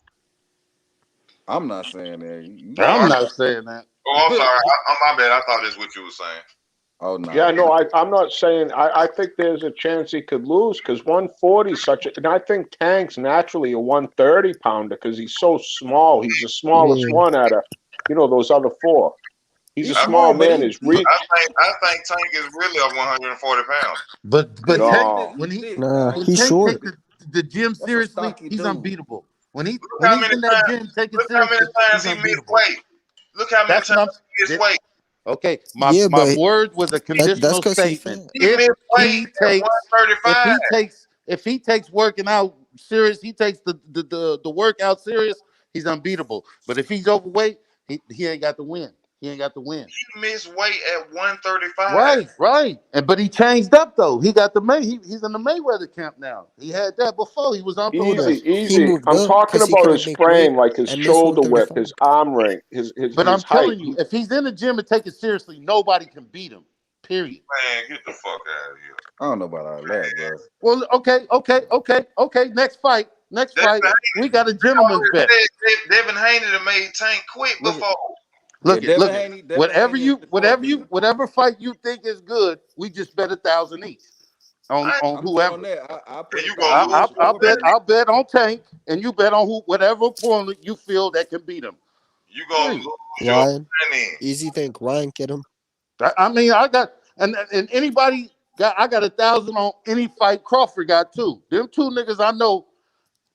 I'm not saying that. You
Oh,
I'm
I,
saying
not
that.
saying that.
oh, I'm sorry. My bad. I thought that's what you were saying.
Oh no,
Yeah, no, I'm not saying. I think there's a chance he could lose because 140 is such a, and I think Tank's naturally a 130 pounder because he's so small. He's the smallest
Yeah.
one out of, those other four. He's a
he's
I,
small
small, but
man. His reach.
I think Tank is really a 140 pounder.
But
he
Tank,
No,
he
when he
thick
Nah,
though.
when
he's
Tank take
short.
the gym
That's a
seriously,
stocky
he's
dude.
unbeatable.
Look
When
how
he's
many
in that
times.
gym taking
Look how many
seriously,
times
he's
he missed
unbeatable.
weight. Look how many
That's what
times
I'm.
he missed
that-
weight.
Okay,
Yeah,
my
but
word was a
that's
conditional
because he
statement.
fat.
He missed weight at
If
135.
he takes working out serious, he takes the workout serious, he's unbeatable. But if he's overweight, he ain't got to win. He ain't got to win.
He missed weight at 135.
Right. And but he changed up though. He got he's in the Mayweather camp now. He had that before. He was on
But
easy,
probation.
he
easy.
moved
I'm
up
talking
because he
about
couldn't
his
make weight
frame, like his
and missed
shoulder width,
135.
his arm length,
But
his
I'm
height.
telling you, if he's in the gym and take it seriously, nobody can beat him. Period.
Man, get the fuck out of here.
I don't know about all that, bro.
Well, okay. Next
Devin
fight. We
Haney,
got a gentleman's bet.
Devin Haney done made Tank quit
Look at
before.
Yeah,
look at
Devin Haney is before beat him.
whatever fight you think is good, we just bet 1,000 each
I,
on
I'm good on
whoever.
that. I
and
put a
you gonna
thousand
lose
each before bet him.
I'll bet on Tank, and you bet on whatever opponent you feel that can beat him.
you gonna
Period.
lose your
Ryan.
money.
Easy think. Ryan get him.
I mean, I got and anybody got I got 1,000 on any fight Crawford got too. Them two niggas I know.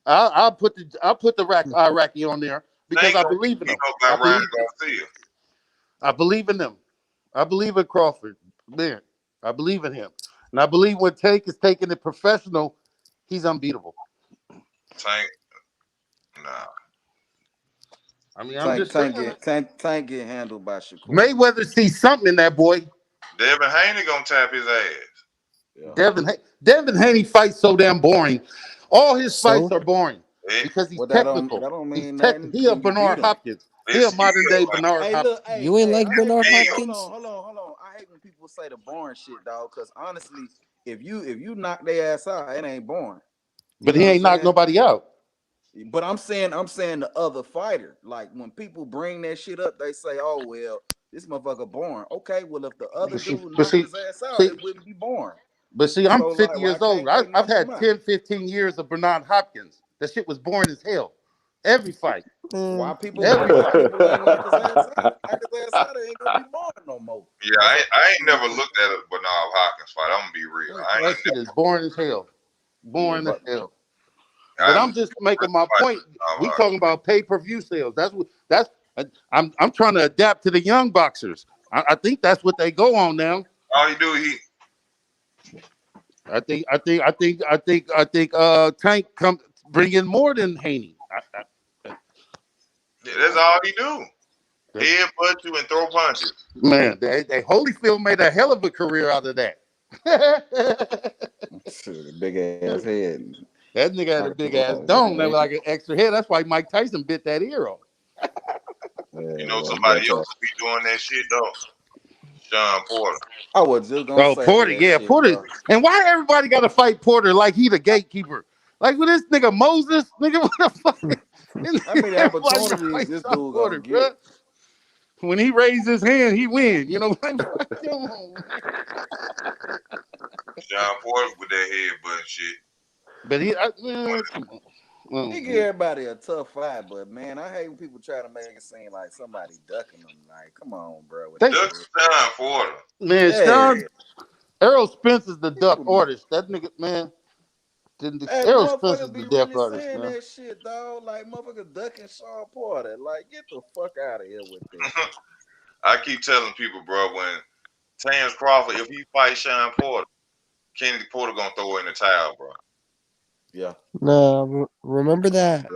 I'll put the Iraqi on there because
Tank
I
gonna
believe in
beat
them.
up by
I
Ryan
believe in them.
Garcia.
I believe in them. I believe in Crawford. Man, I believe in him. And I believe when Tank is taking it professional, he's unbeatable.
Tank, nah.
I mean, I'm
Tank
just
Tank
saying.
get Tank get handled by Shakur.
Mayweather sees something in that boy.
Devin Haney gonna tap his ass.
Yeah.
Devin Haney fights so damn boring. All his fights
So
are boring
It,
because he's
Well, that don't
technical.
that don't
He's
mean
tech.
nothing
He a
till you
Bernard
beat him.
Hopkins. He a
it's
modern day
skill,
Bernard
Hey,
Hopkins.
look, hey,
you ain't
hey,
like
I hate
Bernard
when
man.
hold
Hopkins?
on, hold on, hold on. I hate when people say the boring shit, dog. Because honestly, if you knock their ass out, it ain't boring. You
But
know
he
what I'm
ain't knocked
saying?
nobody out.
But I'm saying the other fighter. Like when people bring that shit up, they say, "Oh well, this motherfucker boring." Okay, well if the other
But see,
dude
but
knocked
see,
his ass out,
see,
it wouldn't be boring.
but see, I'm
So
50
like, why
years old.
can't they
I've
knock him
had
out?
10, 15 years of Bernard Hopkins. That shit was boring as hell. Every fight.
Why
Man,
people
Every
why
fight.
people ain't knock his ass out? Knock his ass out, it ain't gonna be boring no more.
Yeah,
That's
I
all
ain't
I'm
never
saying.
looked at a Bernard Hopkins fight. I'm gonna be real. I
That
ain't
shit is boring as hell.
Yeah,
Boring as
but
hell.
never.
But
I
I'm just making my
fight
point.
Bernard
We
Hopkins.
talking about pay-per-view sales. I'm trying to adapt to the young boxers. I think that's what they go on now.
All he do, he
I think Tank come bring in more than Haney.
yeah, that's all he do.
That's,
Headbutt you and throw punches.
man, Holyfield made a hell of a career out of that.
shit, a big ass head,
That nigga had a
knock
big
people
ass
out.
dome that was like an extra head. That's why Mike Tyson bit that ear off.
You
Yeah,
know
well,
somebody
but
else who be doing that shit though? Sean Porter.
I was just gonna
Oh,
say
Porter,
that
yeah,
shit,
Porter.
bro.
And why everybody got to fight Porter like he the gatekeeper? Like with this nigga Moses, nigga, what the fuck?
How many
Everybody got to
opportunities
fight
this
Sean
dude gonna
Porter,
get?
bro. When he raised his hand, he win. You know, like, come on, man.
Sean Porter with that headbutt shit.
But man, come on.
He give
Mhm.
everybody a tough fight, but man, I hate when people try to make it seem like somebody ducking them. Like, come on, bro, with
They,
that
Duck
bullshit.
Sean Porter.
man,
Yeah,
Sean Errol Spence is the duck
people.
artist. That nigga, man,
Hey,
Errol Spence is
motherfuckers
the
be
death
really
artist,
saying
man.
that shit, dog. Like, motherfuckers ducking Shaw Porter. Like, get the fuck out of here with that.
I keep telling people, bro, when Terrence Crawford, if he fights Sean Porter, Kennedy Porter gonna throw in the towel, bro.
Yeah,
nah. Remember
yep.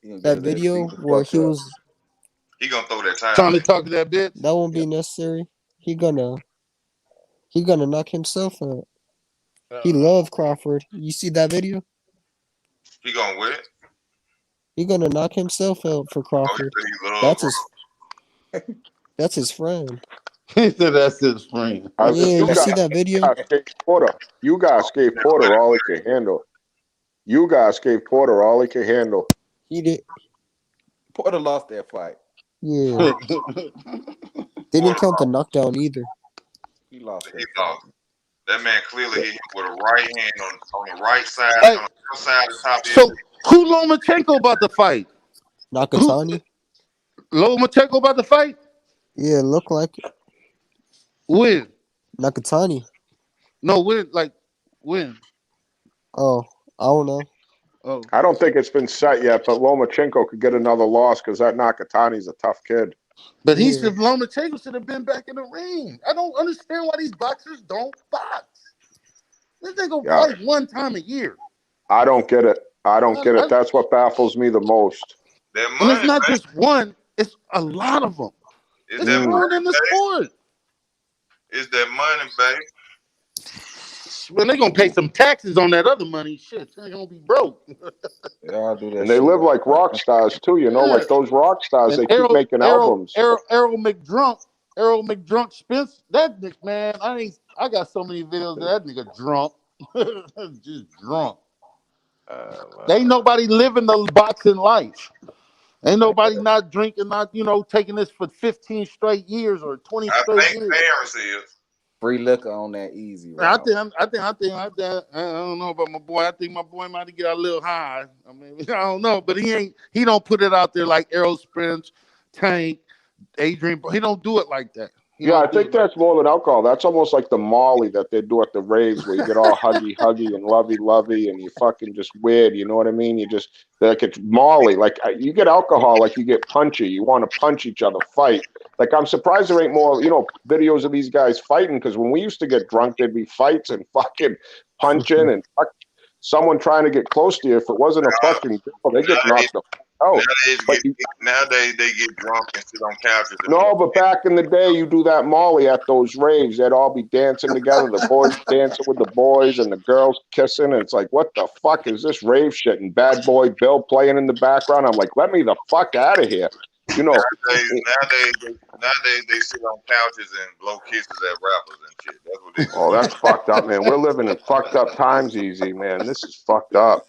You gonna get
that
his ass beat
video
the
where
fuck
he
up.
was?
He gonna throw that towel
Trying
in.
to talk to that bitch.
That won't
Yeah.
be necessary. He gonna knock himself out. He
Uh,
loved Crawford. You see that video?
He gonna win.
He gonna knock himself out for
Oh, he
Crawford.
said he love
That's
bro.
his. That's his friend.
he said that's his friend.
I said,
Yeah, you see that video?
gave Porter. You guys gave Porter all he could handle. You guys gave Porter all he could handle.
He did.
Porter lost that fight.
Yeah,
Hey,
they didn't
Porter
count the
lost.
knockdown either.
He lost
He
that fight.
lost. That man clearly
But
hit him with a right hand on the right side, on the left side of the top of his
so
head.
who Lomachenko about to fight? Who
Nakatani?
Lomachenko about to fight?
Yeah, look like it.
When?
Nakatani.
No, when? Like when?
Oh, I don't know.
Oh,
I don't think it's been set yet, but Lomachenko could get another loss because that Nakatani's a tough kid.
but he
Yeah,
should Lomachenko should have been back in the ring. I don't understand why these boxers don't box. This nigga
Yeah,
fight one time a year,
I don't get it. I don't
I,
get it.
I,
That's what baffles me the most.
That
and it's
money,
not
man.
just one; it's a lot of them.
Is
It's
that
Mm.
ruining
money,
the
babe?
sport.
Is that money, babe?
When they gonna pay some taxes on that other money, shit, they gonna be broke.
Y'all do that
And they
shit
live
right,
like
man.
rock stars too,
Yeah.
like those rock stars.
And
They keep making albums.
Errol McDrunk Spence. That nigga, man, I got so many videos of that nigga drunk, just drunk. Ain't
Lord.
nobody living the boxing life. Ain't nobody not drinking, not taking this for 15 straight years or 20
I
straight
think
years.
Paris is.
Free liquor on that easy
I
route.
think, I don't know about my boy. I think my boy might get a little high. I mean, I don't know, but he don't put it out there like Errol Spence, Tank, Adrian. He don't do it like that. He
Yeah, I
don't do
think
it like
that's more than alcohol. That's almost like the Molly that they do at the raves, where you get all huggy, huggy, and lovey, lovey, and you fucking just weird. You know what I mean? You just like it's Molly. Like you get alcohol, like you get punchy. You want to punch each other, fight. Like, I'm surprised there ain't more, videos of these guys fighting, because when we used to get drunk, there'd be fights and fucking punching and someone trying to get close to you. If it wasn't a fucking girl, they get
Nowadays,
knocked out. But
nowadays they get drunk and sit on couches.
no, but back in the day, you do that Molly at those raves, they'd all be dancing together. The boys dancing with the boys and the girls kissing. And it's like, what the fuck is this rave shit? And Bad Boy Bill playing in the background. I'm like, let me the fuck out of here.
Nowadays they sit on couches and blow kisses at rappers and shit. That's what they do.
Oh, that's fucked up, man. We're living in fucked up times, Easy, man. This is fucked up.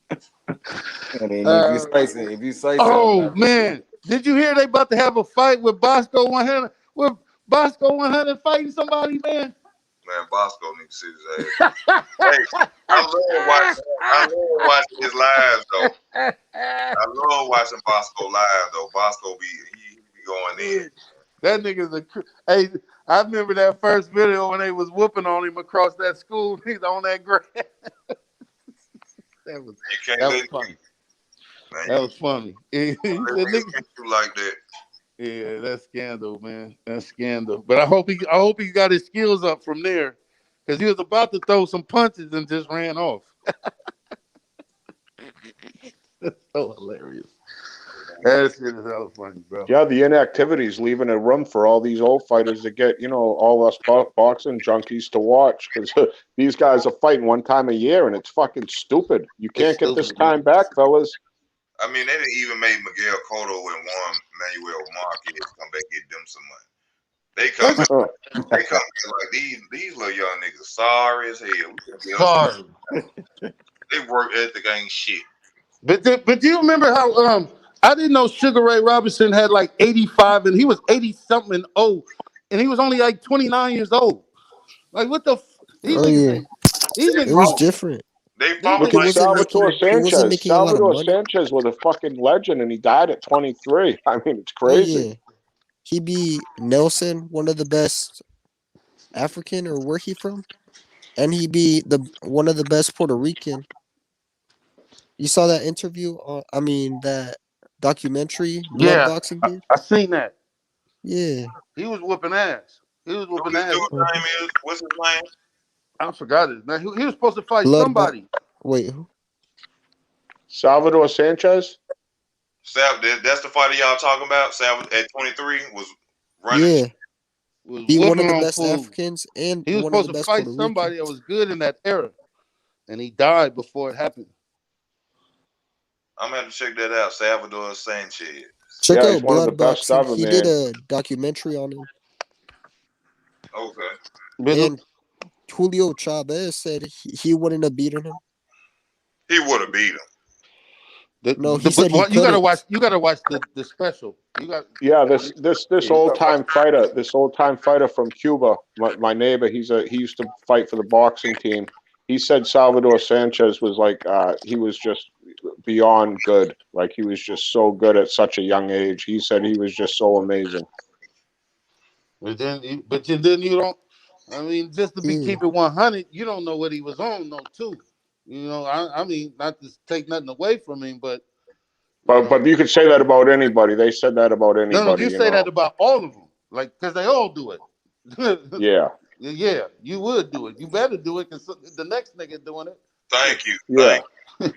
And then if you say
oh
something,
man, did you hear they about to have a fight with Bosco 100? With Bosco 100 fighting somebody, man?
Man, Bosco needs to sit his ass. Hey, I love watching his lives though. I love watching Bosco live though. Bosco be going in.
That nigga's hey. I remember that first video when they was whooping on him across that school. He's on that grass. That was funny.
Man,
that was funny. He said,
nigga, you like that.
Yeah, that's scandal, man. That's scandal. But I hope he got his skills up from there, because he was about to throw some punches and just ran off. That's so hilarious. That shit is hella funny, bro.
Yeah, the inactivity is leaving a room for all these old fighters to get, all us boxing junkies to watch, because these guys are fighting one time a year, and it's fucking stupid. You can't get this time back, fellas.
I mean, they didn't even make Miguel Cotto and Juan Manuel Marquez come back and get them some money. They come like these little young niggas sorry as hell.
Sorry.
They work ethic ain't shit.
But do you remember how I didn't know Sugar Ray Robinson had like 85 and he was 80 something and old, and he was only like 29 years old. Like what the
it was different.
They
Look at Salvatore Sanchez. Salvatore Sanchez was a fucking legend, and he died at 23. I mean, it's crazy.
Oh, yeah. He beat Nelson, one of the best African, or where he from, and he beat one of the best Puerto Rican. You saw that interview? That documentary, Blood Boxing, dude?
I seen that.
Yeah.
He was whooping ass. What's his
name?
I forgot it. Man, he was supposed to fight somebody.
Wait, who?
Salvador Sanchez?
That's the fighter y'all talking about? Salvador at 23 was running.
Yeah. Be one of the best Africans, and
he was
one of
supposed
the
to
best
fight
Puerto
somebody
Ricans.
that was good in that era, and he died before it happened.
I'm gonna have to check that out. Salvador Sanchez.
Check out
he's one of the best
Bloodboxing.
ever,
He did a documentary on him.
Okay.
And Julio Chavez said he wouldn't have beaten him.
He would have beat him.
He said he
you gotta watch. You gotta watch the special.
This old time fighter. This old time fighter from Cuba. My neighbor. He used to fight for the boxing team. He said Salvador Sanchez was like he was just beyond good. Like he was just so good at such a young age. He said he was just so amazing.
But then you don't. I mean, just to keep it 100, you don't know what he was on, though, too. I mean, not to take nothing away from him, but
you could say that about anybody. They said that about anybody.
No, you say that about all of them, like because they all do it.
Yeah.
Yeah, you would do it. You better do it because the next nigga doing it.
Thank you.
Yeah.
Thank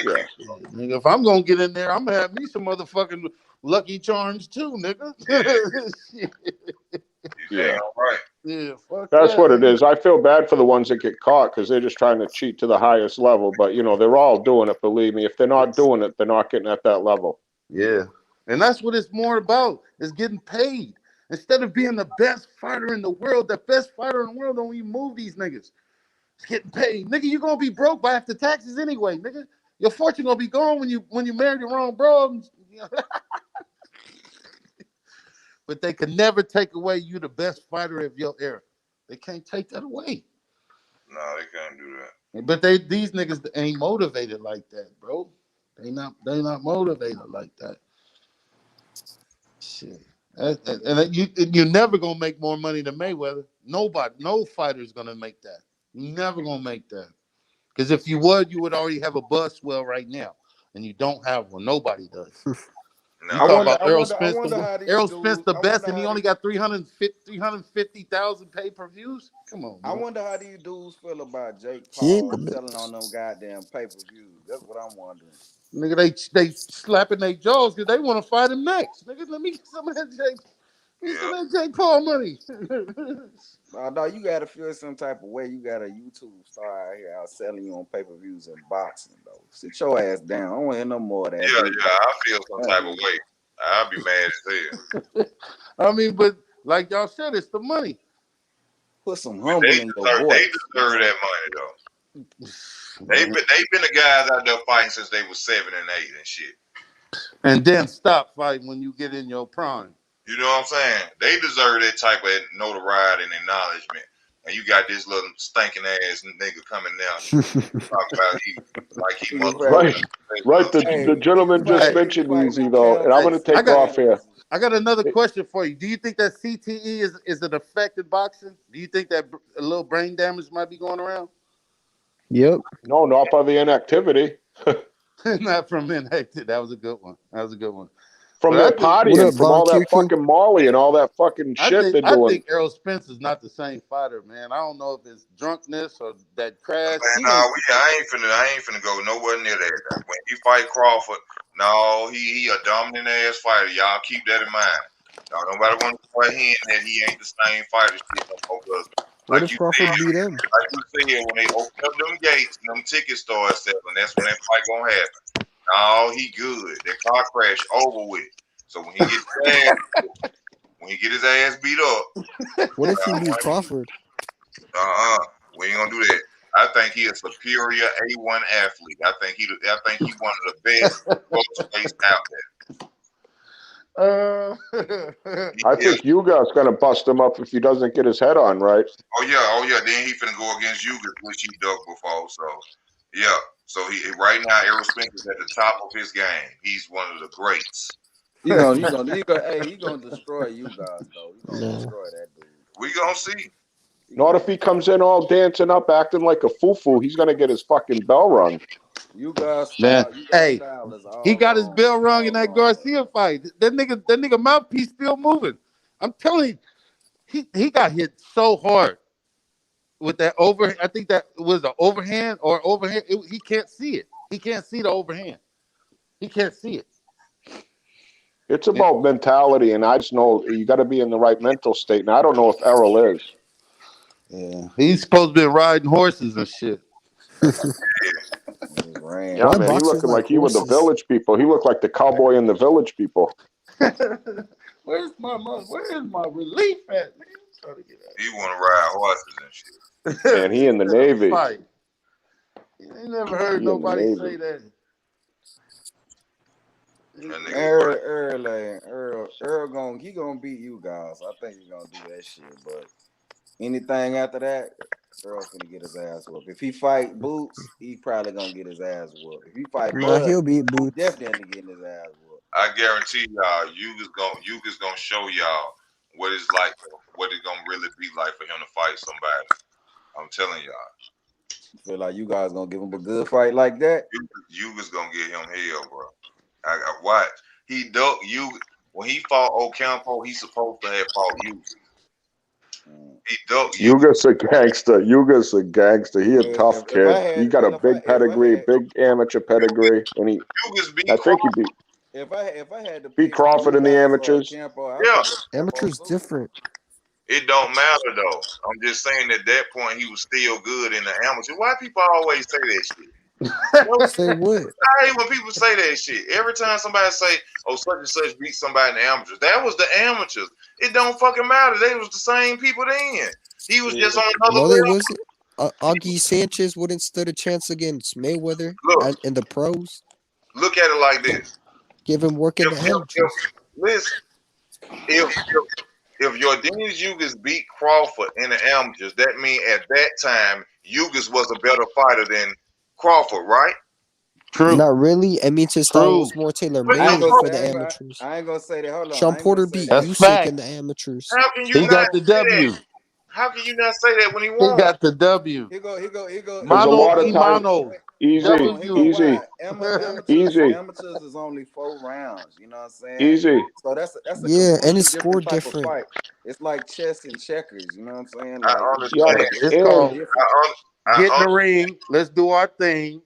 you.
Nigga, if I'm gonna get in there, I'm gonna have me some motherfucking Lucky Charms too, nigga.
Yeah, all right.
Yeah,
that's what it is. I feel bad for the ones that get caught because they're just trying to cheat to the highest level. But they're all doing it. Believe me, if they're not doing it, they're not getting at that level.
Yeah, and that's what it's more about: is getting paid instead of being the best fighter in the world. The best fighter in the world don't even move these niggas. It's getting paid, nigga. You're gonna be broke by after taxes anyway, nigga. Your fortune gonna be gone when you marry the wrong bro. But they can never take away you the best fighter of your era. They can't take that away.
No, they can't do that.
But these niggas ain't motivated like that, bro. They not motivated like that. Shit. And you're never gonna make more money than Mayweather. No fighter's gonna make that. You're never gonna make that. Because if you would already have a buzz swell right now. And you don't have one. Nobody does. You
No.
talking about Errol
I
Spence?
wonder how these
Errol
dudes.
Spence the
I
best,
wonder
and he
how
only
these,
got 350,000 pay-per-views. Come on,
I
man.
wonder how these dudes feel about Jake
He ain't
Paul
the
selling on
best.
them goddamn pay-per-views. That's what I'm wondering.
Nigga, they slapping their jaws because they want to fight him next. Nigga, let me get some of that Jake. Let me some
Yeah.
of that Jake Paul money.
No, you gotta feel some type of way. You got a YouTube star out here out selling you on pay-per-views and boxing, though. Sit your ass down. I don't want to hear no more of that,
Yeah,
dude.
yeah. I feel some type of way. I'll be mad as hell.
I mean, but like y'all said, it's the money.
Put some
But
humble in your
they
voice.
deserve that money though.
Man.
They've been the guys out there fighting since they was 7 and 8 and shit.
And then stop fighting when you get in your prime.
You know what I'm saying? They deserve that type of notoriety and acknowledgement. And you got this little stinking ass nigga coming now talking about he like he
Right,
motherfucking
right. The
Hey,
gentleman just
Hey,
mentioned Easy though, and I'm
hey,
gonna
I
take
got
off here.
I got another question for you. Do you think that CTE is an effect in boxing? Do you think that a little brain damage might be going around?
Yep.
No, not by the inactivity.
Not from inactive. That was a good one. That was a good one.
From
But
their
What
partying,
up,
from
Von
all that
Kirku?
fucking Molly and all that fucking shit they're
I
doing.
think Errol Spence is not the same fighter, man. I don't know if it's drunkenness or that crash.
man,
He
nah,
ain't.
I ain't finna go nowhere near that. When he fight Crawford, no, he a dominant ass fighter. Y'all keep that in mind. Y'all nobody want to fight him that he ain't the same fighter shit no more. Cause
What
like
if Crawford beat him?
said, when they open up them gates and them tickets start selling, that's when that fight gonna happen. No, he good. That car crash over with. So when he get his ass beat up,
What if he beat Crawford?
we ain't gonna do that. I think he a superior A1 athlete. I think he one of the best welterweights out
Uh,
there.
I
He is.
think Yuga's gonna bust him up if he doesn't get his head on right.
Oh yeah. Then he finna go against Ugas, which he ducked before. So yeah. So he right now, Errol Spence is at the top of his game. He's one of the greats.
he gonna destroy you guys though. He gonna
No.
destroy that dude.
We gonna see.
Not if he comes in all dancing up, acting like a foo-foo. He's gonna get his fucking bell rung.
You guys
man,
style. You guys
hey,
style is
he
all
got his
wrong.
bell rung in
All
that
wrong, bro.
Garcia fight. That nigga mouthpiece still moving. I'm telling you, he got hit so hard with that over. I think that was the overhand or overhand. He can't see it. He can't see the overhand. He can't see it.
It's about mentality, and I just know you got to be in the right mental state. And I don't know if Errol is.
Yeah, he's supposed to be riding horses and shit.
He ran.
Yeah,
Why
man, he
boxers
looking
like
like he with the
horses?
village people. He looked like the cowboy in the village people.
Where's my relief at? Man, I'm trying to get out.
He want to ride horses and shit.
Man, he in the
Instead of
Navy.
fight. I ain't never heard
He in the
nobody
Navy.
say that.
That nigga
Earl gonna beat you guys. I think he's gonna do that shit. But anything after that, Earl finna get his ass whooped. If he fight Boots, he probably gonna get his ass whooped. If he fight
Nah,
Bud,
he'll beat
he
Boots.
definitely getting his ass whooped.
I guarantee y'all, Yuga's gonna show y'all what it's like, what it's gonna really be like for him to fight somebody. I'm telling y'all,
Feel like you guys gonna give him a good fight like that?
Yuga's gonna get him hell, bro. I watch. He ducked Yuga when he fought Ocampo. He's supposed to have fought Yuga. He ducked Yuga.
Yuga's a gangster. Yuga's a gangster. He a tough
If I
kid.
had,
He got a big pedigree, big amateur pedigree, and
Yuga's beat
I think he
Crawford.
if I had to
beat
pick
Crawford
you
in the
guys or
amateurs.
Campo, I
Yeah,
pick Campo
Amateur's
too.
different.
it don't matter though. I'm just saying at that point he was still good in the amateur. Why people always say that shit?
Say what?
I hate when people say that shit. Every time somebody say, "Oh, such and such beat somebody in the amateurs," that was the amateurs. It don't fucking matter. They was the same people then. He was just on another
No, they
level.
wasn't. Augie Sanchez wouldn't stood a chance against Mayweather
Look,
in the pros.
look at it like this.
Give him work in the
If
amateurs.
listen, if Jordan's Yugas beat Crawford in the amateurs, that means at that time Yugas was a better fighter than Crawford, right?
True.
Not really. It means his style
True.
was more tailor
But
I ain't
made
gonna
no,
for
say
the amateurs.
I ain't gonna say that. Hold on,
Sean
I ain't gonna
Porter
say
beat
that.
That's
Usyk in the
facts.
amateurs.
how can you
He
not
got the
say that?
W.
How can you not say that when he
He
won?
got the W.
Here go.
Because a
Mano
lot of
y
times,
mano.
Hold
easy,
on, here go
W.
easy,
why.
easy,
Amateurs is only 4 rounds. You know what I'm saying?
easy.
So that's a
Yeah, and
completely
it's
different
scored
type of
different.
fight. It's like chess and checkers. You know what I'm saying?
I
Like
Yeah,
understand.
It's
and
called
different.
I,
get in
un,
the ring. Let's do our thing.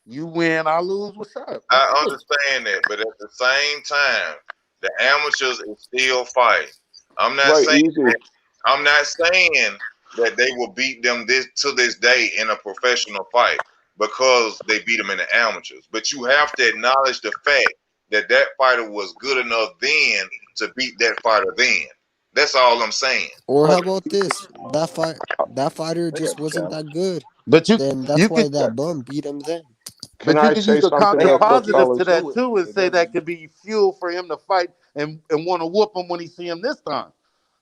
You win, I lose. What's up? That's
I
it.
understand that, but at the same time, the amateurs is still fighting. I'm not
right,
saying
easy.
that. I'm not saying that they will beat them this to this day in a professional fight because they beat them in the amateurs. But you have to acknowledge the fact that that fighter was good enough then to beat that fighter then. That's all I'm saying.
Or how
But
about this? That fighter
They
just
got the
wasn't
talent.
that good.
But
Then
you
that's
could
why that bum beat him then.
can
but you
I
could
say
use a
something
They
counter
real
have good
quick,
positive
people
to
fellas?
that
do it.
too, and
It
say that
doesn't.
could be fuel for him to fight and want to whoop him when he see him this time.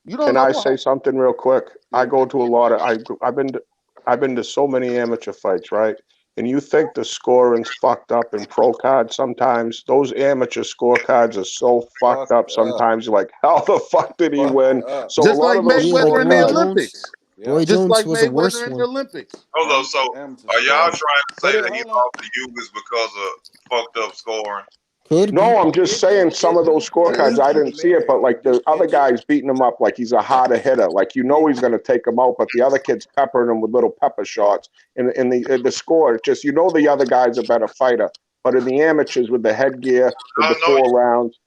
You don't
Can
know
I
what.
say something real quick? I
Yeah.
go to a lot of I've been to so many amateur fights, right? And you think the scoring's fucked up in pro cards sometimes. Those amateur scorecards are so fucked
Fucked
up
up.
sometimes. You're like, how the fuck did he
Fucked
win?
up.
So a
Just
lot
like
of those
Yeah,
Mayweather in the
Roy
scorecards,
Jones.
Olympics.
Roy
Yep.
Just
Jones
like
was a
Mayweather
worse
in the
one.
Olympics.
Hold on. So
Amateur
are y'all
scoring.
trying to
But
say
it,
that he
hold on.
lost to Yugas because of fucked up scoring?
Could be.
no, I'm just saying some
It
of
do
those
play
scorecards, I
some
didn't see it,
merit.
but like the other guy's beating him up like he's a harder hitter. Like you know
It,
he's going to take him out, but the other kid's peppering him with little pepper shots. And in the score, it's just you know the other guy's a better fighter. But in the amateurs with the headgear, with
I
the
know
4 rounds,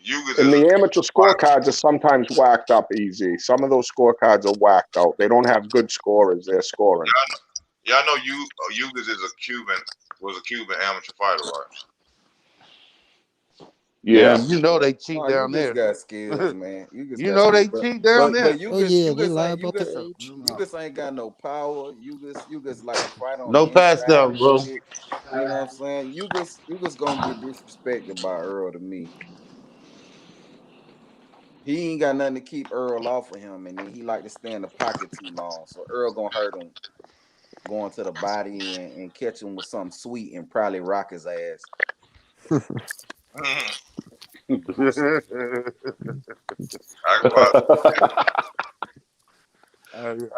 Yugas
and
is a
the amateur
fighter.
scorecards are sometimes whacked up easy. Some of those scorecards are whacked out. They don't have good scorers. They're scoring.
Y'all know Yugas is a Cuban was a Cuban amateur fighter, right?
Yeah,
Yeah.
you know they cheat
oh, you
down
just
there.
got skills, man. You just
You
got
know
skills,
they cheat down there.
but
Oh yeah, they lie
You
about
just
their age.
you just ain't got no power. You just like to fight on
No
the
pass
inside
down,
and
bro.
shit. You know what I'm saying? You just gonna get disrespected by Earl to me. He ain't got nothing to keep Earl off of him, and then he like to stay in the pocket too long. So Earl gonna hurt him going to the body and catch him with something sweet and probably rock his ass.
Well,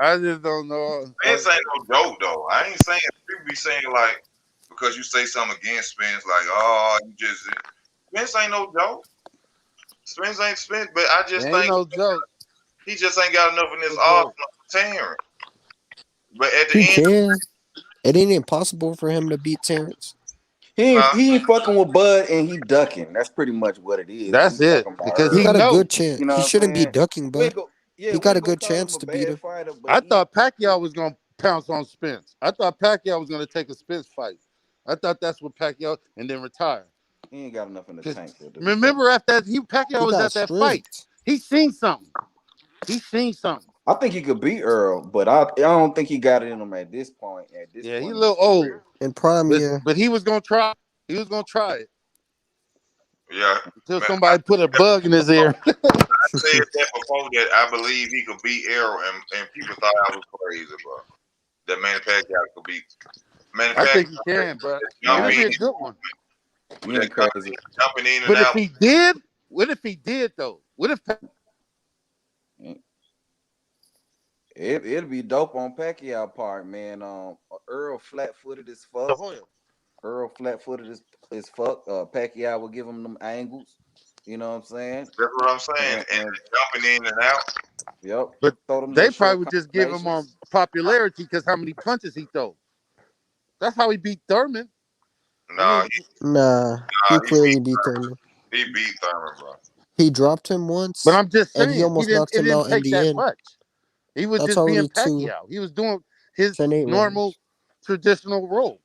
I just don't know.
Spence ain't no joke though. I ain't saying people be saying like because you say something against Spence, like oh you just Spence ain't no joke. Spence ain't Spence, but I
It
just
ain't
think
no joke.
he just ain't got enough in
No
this
joke.
arsenal for Terrence. But at the
He
end,
can. It ain't impossible for him to beat Terrence.
huh?
He ain't fucking with Bud and he ducking. That's pretty much what it is. He
That's it.
talking about
Because
He
he
Earl.
got a
know.
good chance.
You know
He
what I'm
shouldn't be
saying?
ducking,
We ain't
but
go yeah,
he
we
got
ain't
a
gonna
good
call
chance
him a
to beat
bad
him.
fighter, but
I
he
thought Pacquiao was gonna pounce on Spence. I thought Pacquiao was gonna take a Spence fight. I thought that's what Pacquiao and then retire.
ain't got enough in the
Because
tank to do that.
remember after that, Pacquiao
He
was
got
at that fight.
stripped
He seen something. He seen something.
I think he could beat Earl, but I don't think he got it in him at this point. At this
Yeah, he a
point in his
little old,
career,
in prime year.
but he was gonna try. He was gonna try it
Yeah,
until
man.
somebody put a bug in his ear.
I said that before that I believe he could beat Errol, and people thought I was crazy, bro. That Manny Pacquiao could beat Manny
I
Pacquiao.
think he can, but
That
nah,
it'll
jumping
be a
in,
good one.
with
you
that
ain't crazy.
jumping in and
But if
out.
he did, what if he did though? What if
It'll be dope on Pacquiao part, man. Earl flat footed as
La
fuck.
Hoya?
Earl flat footed as fuck. Pacquiao will give him them angles. You know what I'm saying?
That's what I'm saying. And
And
jumping in and out.
yep,
But
throw them little
they probably
short
would just give him on
combinations.
popularity because how many punches he throw. That's how he beat Thurman. I
Nah,
mean,
Nah, he clearly beat Thurman.
he beat Thurman, bro.
He dropped him
but
once,
I'm just
and he
saying he
almost
didn't.
knocked
It
him
didn't
out in
take
the
that
end.
much. He was
That's
just being
already two
Pacquiao. He was doing his
10-8
normal
rounds.
traditional role.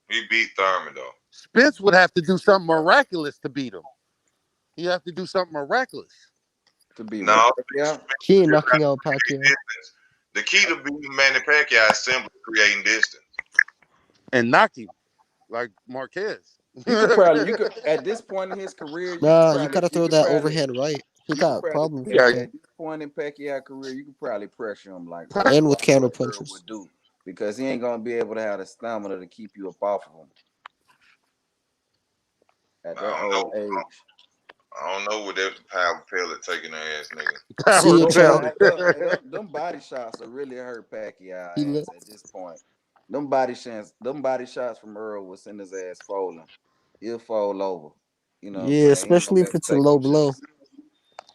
He beat Thurman though.
Spence would have to do something miraculous to beat him. He have to do something miraculous
To be what
No,
Pacquiao?
He ain't
just
knocking out Pacquiao.
distance. The key to beating Manny Pacquiao is simply creating distance.
and knock him like Marquez.
You could at this point in his career,
Nah, you gotta throw that overhand right. He
you could
got
probably
problems with
yeah,
that.
at this point in Pacquiao career, you could probably pressure him
And with
like
counter
Earl
punches.
would do because he ain't gonna be able to have the stamina to keep you up off of him at
I
that
don't know.
old age.
I don't know what that power pellet taking the ass nigga.
See
Power
a
Look,
child.
pellet.
them body shots will really hurt Pacquiao
He
ass at this point. Them body shots from Earl will send his ass falling. He'll fall over. You know what I'm
Yeah,
saying? He ain't gonna
especially
be
if
able to
it's a
take
low
them
blow.
shits.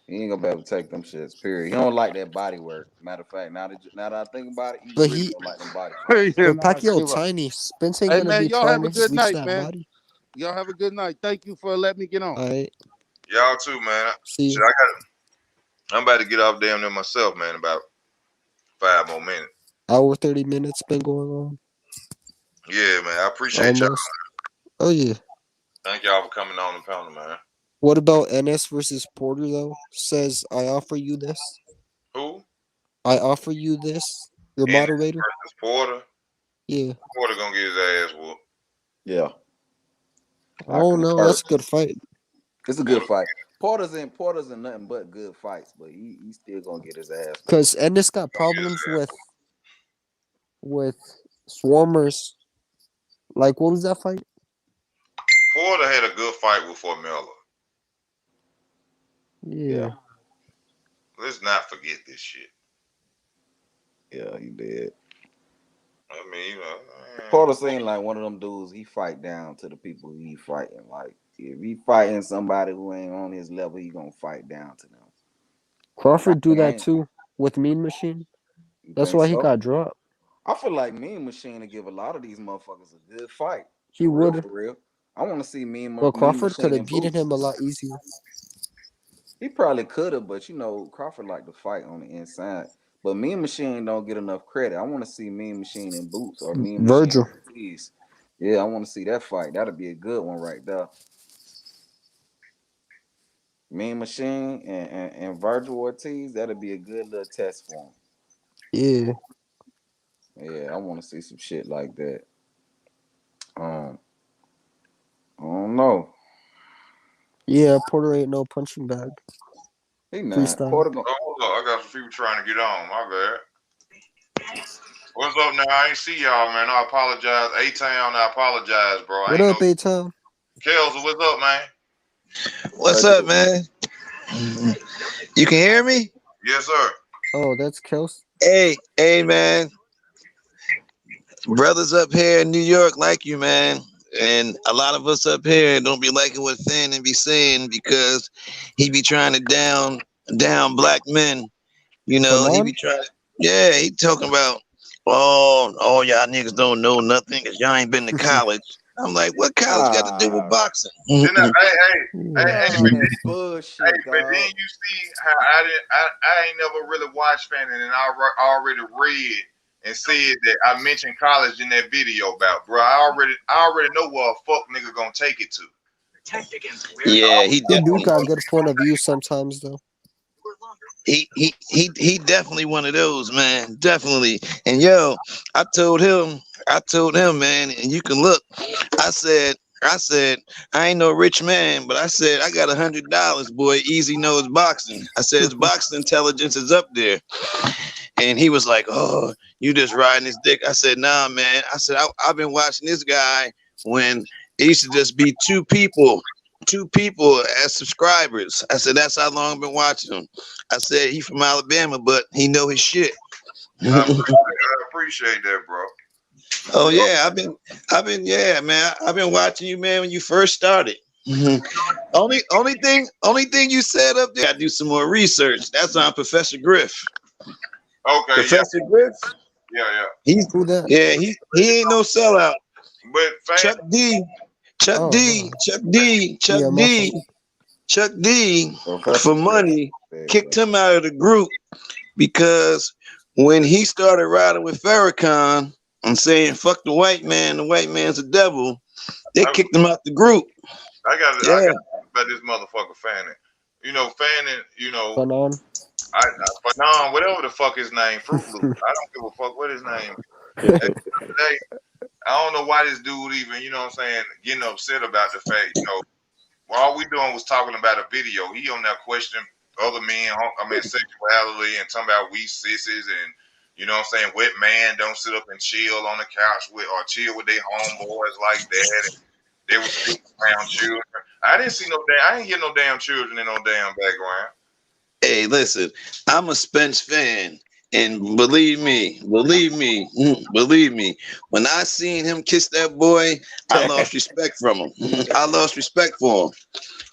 He ain't gonna be able to take them shits. Period. He don't like that body work. Matter of fact, now that I think about it, he
But
really
he,
don't like them body shots.
Yeah,
but
nah,
Pacquiao
give up.
tiny. Spence ain't
Hey
gonna
man,
be
y'all
trying
have a
to
good
reach
night,
that
man.
body.
Y'all have a good night. Thank you for letting me get on.
All right.
Y'all too, man.
See
Shit,
you.
I'm about to get off damn near myself, man. About 5 more minutes.
Hour 30 minutes been going on.
Yeah, man. I appreciate y'all.
Almost. Oh yeah.
Thank y'all for coming on the panel, man.
What about NS versus Porter though? Says I offer you this.
Who?
I offer you this. Your
Ennis
moderator.
versus Porter.
Yeah.
Porter gonna get his ass whooped.
Yeah,
I
I
don't know.
concur.
That's a good fight.
It's a good
Porter.
fight. Porter's in nothing but good fights, but he still gonna get his ass whooped.
Cause Ennis got
Gonna get his
problems
ass
with swarmers. Like what was that fight?
whooped. Porter had a good fight with Formella.
Yeah.
Let's not forget this shit.
Yeah, he did.
I mean, you know,
Porter seemed like one of them dudes. He fight down to the people he fighting. Like if he fighting somebody who ain't on his level, he gonna fight down to them.
Crawford do
I
that
ain't.
too with Mean Machine.
You
That's
think
why he
so?
got dropped.
I feel like Mean Machine to give a lot of these motherfuckers a good fight.
He
For real,
would,
for real. I want to see
but
Mean
Crawford could
Machine
have
in
beaten
boots.
him a lot easier.
He probably could have, but you know, Crawford like to fight on the inside. But Mean Machine don't get enough credit. I want to see Mean Machine in boots or Mean Machine
Virgil.
in Ortiz. Yeah, I want to see that fight. That'll be a good one right there. Mean Machine and Virgil Ortiz, that'll be a good little test for him.
Yeah.
Yeah, I want to see some shit like that. Um, I don't know.
Yeah, Porter ain't no punching bag.
He not.
Freestyle.
oh, hold up. I got some people trying to get on. My bad. What's up now? I ain't see y'all, man. I apologize. A-Town, I apologize, bro. I
What
ain't know.
up, A-Town?
Kels, what's up, man?
What's up, man? You can hear me?
Yes, sir.
Oh, that's Kels.
Hey, man. Brothers up here in New York like you, man. And a lot of us up here don't be liking what Fannin be saying because he be trying to down black men. You know, he be
Fanon?
trying. Yeah, he talking about, oh, y'all niggas don't know nothing because y'all ain't been to college. I'm like, what college got to do with
Ah,
boxing?
Then
Yeah.
all that
hey,
bullshit,
but then
dog.
you see how I ain't never really watched Fanning, and already read and said that I mentioned college in that video about, bro. I already know where a fuck nigga gonna take it to.
Yeah, he
He do
definitely.
got good point of view sometimes though.
He definitely one of those, man. Definitely. And I told him, man, and you can look. I said, I ain't no rich man, but I said I got $100, boy. Easy knows boxing. I said his boxing intelligence is up there. And he was like, "Oh, you just riding his dick." I said, "Nah, man." I said, I've been watching this guy when it used to just be two people as subscribers. I said, that's how long I've been watching him. I said, he from Alabama, but he know his shit.
I appreciate that, bro.
Oh yeah, yeah, man. I've been watching you, man, when you first started. Only thing you said up there, I do some more research. That's on Professor Griff.
Okay, yeah,
Professor Griff,
yeah.
he's
Who that?
yeah, he ain't no sellout.
But
Chuck D, Chuck
Oh,
D, Chuck D, Chuck
yeah, my
D,
fault.
Chuck D,
Professor
for
Griff.
money,
There you
kicked
go.
him out of the group because when he started riding with Farrakhan and saying "fuck the white man's a devil," they
I,
kicked him out the group.
I got to
Yeah,
about this motherfucker Fanning. Fanning.
Fanon.
Fanon, whatever the fuck his name, Fruit Loop. I don't give a fuck what his name. At the end of the day, I don't know why this dude even, getting upset about the fact, all we doing was talking about a video. He on there questioning other men, sexuality and talking about we sissies and, wet man don't sit up and chill on the couch or chill with their homeboys like that. And they was sitting around children. I didn't see no damn. I ain't get no damn children in no damn background.
Hey, listen, I'm a Spence fan, and believe me, when I seen him kiss that boy, I lost respect from him. I lost respect for him.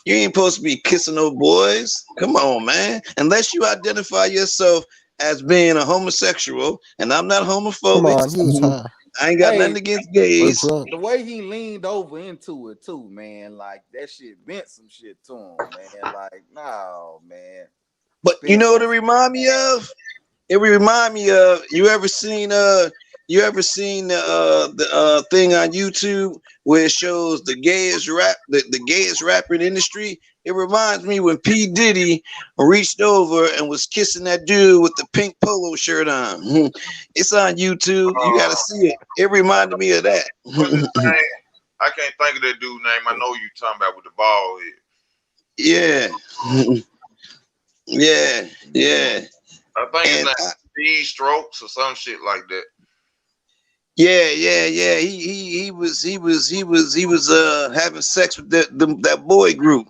You ain't supposed to be kissing no boys. Come on, man. Unless you identify yourself as being a homosexual, and I'm not
Come
homophobic.
on, he was high
I ain't got nothing
Hey,
against
or
gays.
drunk.
the way he leaned over into it too, man, like that shit bent some shit to him, man. Like, no, man.
But you
Spence
know what it
on
remind me of? It remind me of you ever seen the thing on YouTube where it shows the gayest rapper in the industry? It reminds me when P. Diddy reached over and was kissing that dude with the pink polo shirt on. It's on YouTube. You gotta
Uh,
see it. It reminded me of that.
what's his name? I can't think of that dude's name. I know you talking about with the ball head.
Yeah. Yeah. Yeah.
I think his
And
name Steve Strokes or some shit like that.
yeah. He was having sex with that boy group.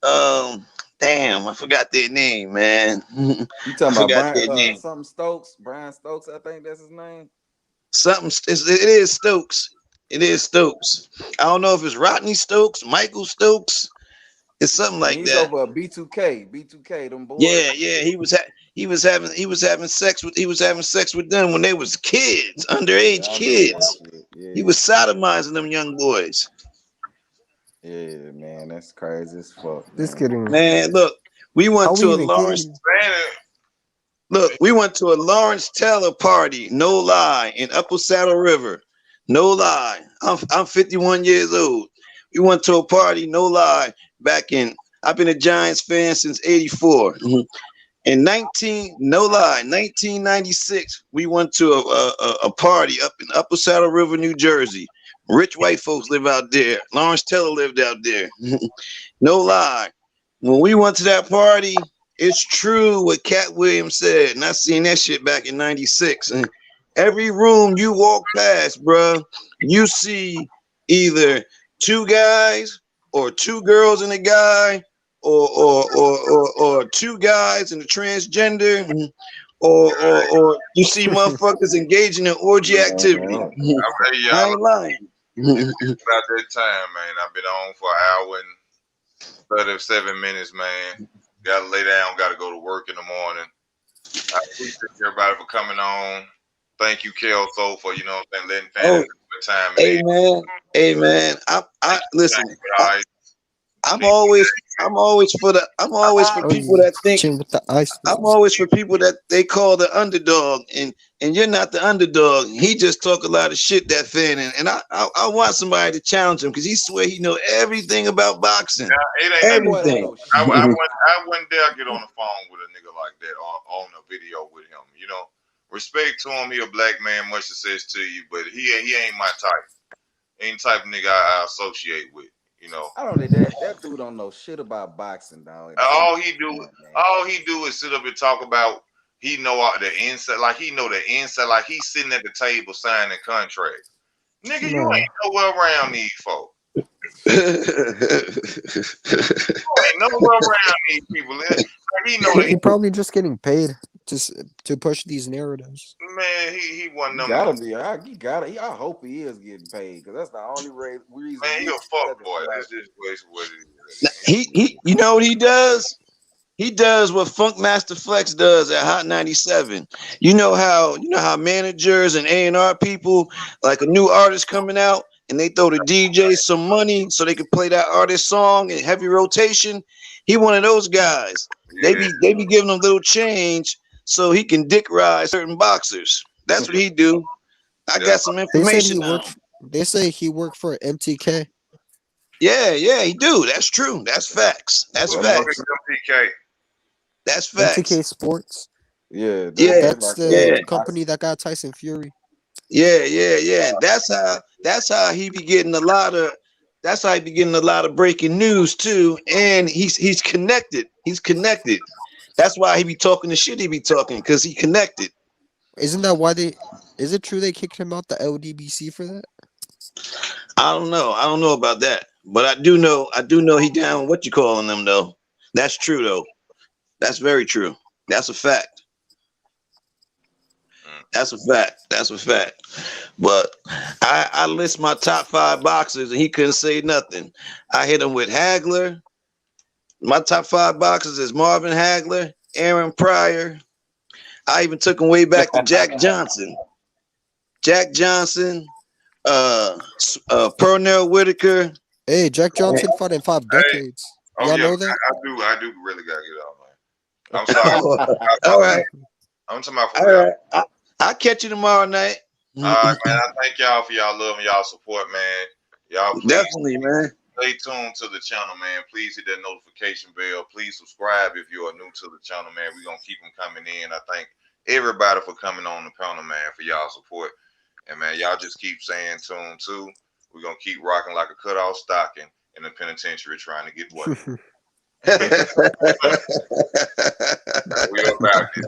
Damn, I forgot their name, man.
You
I
talking about
forgot
Brian
their name.
something Stokes? Brian Stokes, I think that's his name.
Something. It is Stokes. It is Stokes. I don't know if it's Rodney Stokes, Michael Stokes. It's something
And
like
he's
that.
over at B2K. B2K, them boys.
Yeah. He was having sex with them when they was kids,
Yeah,
underage
I remember that
kids.
shit.
He
Yeah.
was sodomizing them young boys.
Yeah, man. That's crazy as fuck,
This
man.
getting
Man, look, we went
how we
to a
even get
Lawrence.
here?
Man,
Look, we went to a Lawrence Taylor party, no lie, in Upper Saddle River. No lie. I'm 51 years old. We went to a party, no lie, back in I've been a Giants fan since 84. In 1996, we went to a party up in Upper Saddle River, New Jersey. Rich white folks live out there. Lawrence Taylor lived out there. No lie. When we went to that party, it's true what Cat Williams said, and I seen that shit back in '96. And every room you walk past, bruh, you see either two guys or two girls and a guy, or two guys and a transgender, or you see motherfuckers engaging in orgy activity.
Man,
I'm ready,
I
y'all.
ain't lying.
About that time, man. I've been on for an hour and 37 minutes, man. Gotta lay down, gotta go to work in the morning. I appreciate everybody for coming on. Thank you, Kelso, for letting fans
Oh,
have the time it
hey
is.
man, hey man. I listen.
Thank you, guys.
I'm always for
Oh,
people
you
that think
chin with the ice.
I'm always for people that they call the underdog, and you're not the underdog. He just talk a lot of shit, that fan, and I want somebody to challenge him because he swear he know everything about boxing,
Now, it ain't
that
nothing.
boy don't
everything.
know
I
shit.
wouldn't dare get on the phone with a nigga like that or on a video with him. Respect to him. He a black man, much success to you, but he ain't my type. Ain't the type of nigga I associate with.
I don't know that dude don't know shit about boxing, dog. At the same
All he do,
time, man.
all he do is sit up and talk about. He know the inside, like he know the inside, like he's sitting at the table signing contracts. Nigga, you
No,
ain't nowhere around these folks.
Hey
You ain't nowhere around these people. Like, he know
he
that.
probably just getting paid to push these narratives.
Man, he one of
He
them.
gotta be. I hope he is getting paid because that's the only reason
Man, he
we
a fuck
expecting
boy.
somebody.
That's just what it is.
he you know what he does? He does what Funk Master Flex does at Hot 97. You know how managers and A&R people, like a new artist coming out, and they throw the DJ some money so they can play that artist song in heavy rotation. He one of those guys. They
Yeah,
be giving him little change so he can dick ride certain boxers. That's what he do. I
that's
got some
They said
information
he
now.
worked. They say he worked for MTK.
Yeah, he do. That's true. That's facts. That's
what
That
the fuck
makes
is
facts.
sense.
MPK?
That's
MTK
facts.
Sports.
Yeah,
Yeah,
they
That's
like
the
yeah.
company that got Tyson Fury.
Yeah. That's how he be getting a lot of breaking news too. And he's connected. He's connected. That's why he be talking the shit he be talking, because he connected.
Isn't that why they? Is it true they kicked him out the LDBC for that?
I don't know. I don't know about that. But I do know he down what you calling them though. That's true though. That's very true. That's a fact. That's a fact. That's a fact. But I list my top 5 boxers and he couldn't say nothing. I hit him with Hagler. My top 5 boxers is Marvin Hagler, Aaron Pryor. I even took him way back to Jack Johnson. Jack Johnson, Pernell Whitaker.
Hey, Jack Johnson fought in 5 decades.
Oh
Y'all
yeah,
know that?
I do really gotta get out, man. I'm sorry.
All right.
I'm talking about for
All
real.
right. I'll catch you tomorrow night.
All right, man. I thank y'all for y'all love and y'all support, man. Y'all please
Definitely, man.
stay tuned to the channel, man. Please hit that notification bell. Please subscribe if you are new to the channel, man. We're gonna keep them coming in. I thank everybody for coming on the panel, man, for y'all support. And man, y'all just keep saying tune too. We're gonna keep rocking like a cut-off stocking in the penitentiary trying to get what? We are about this.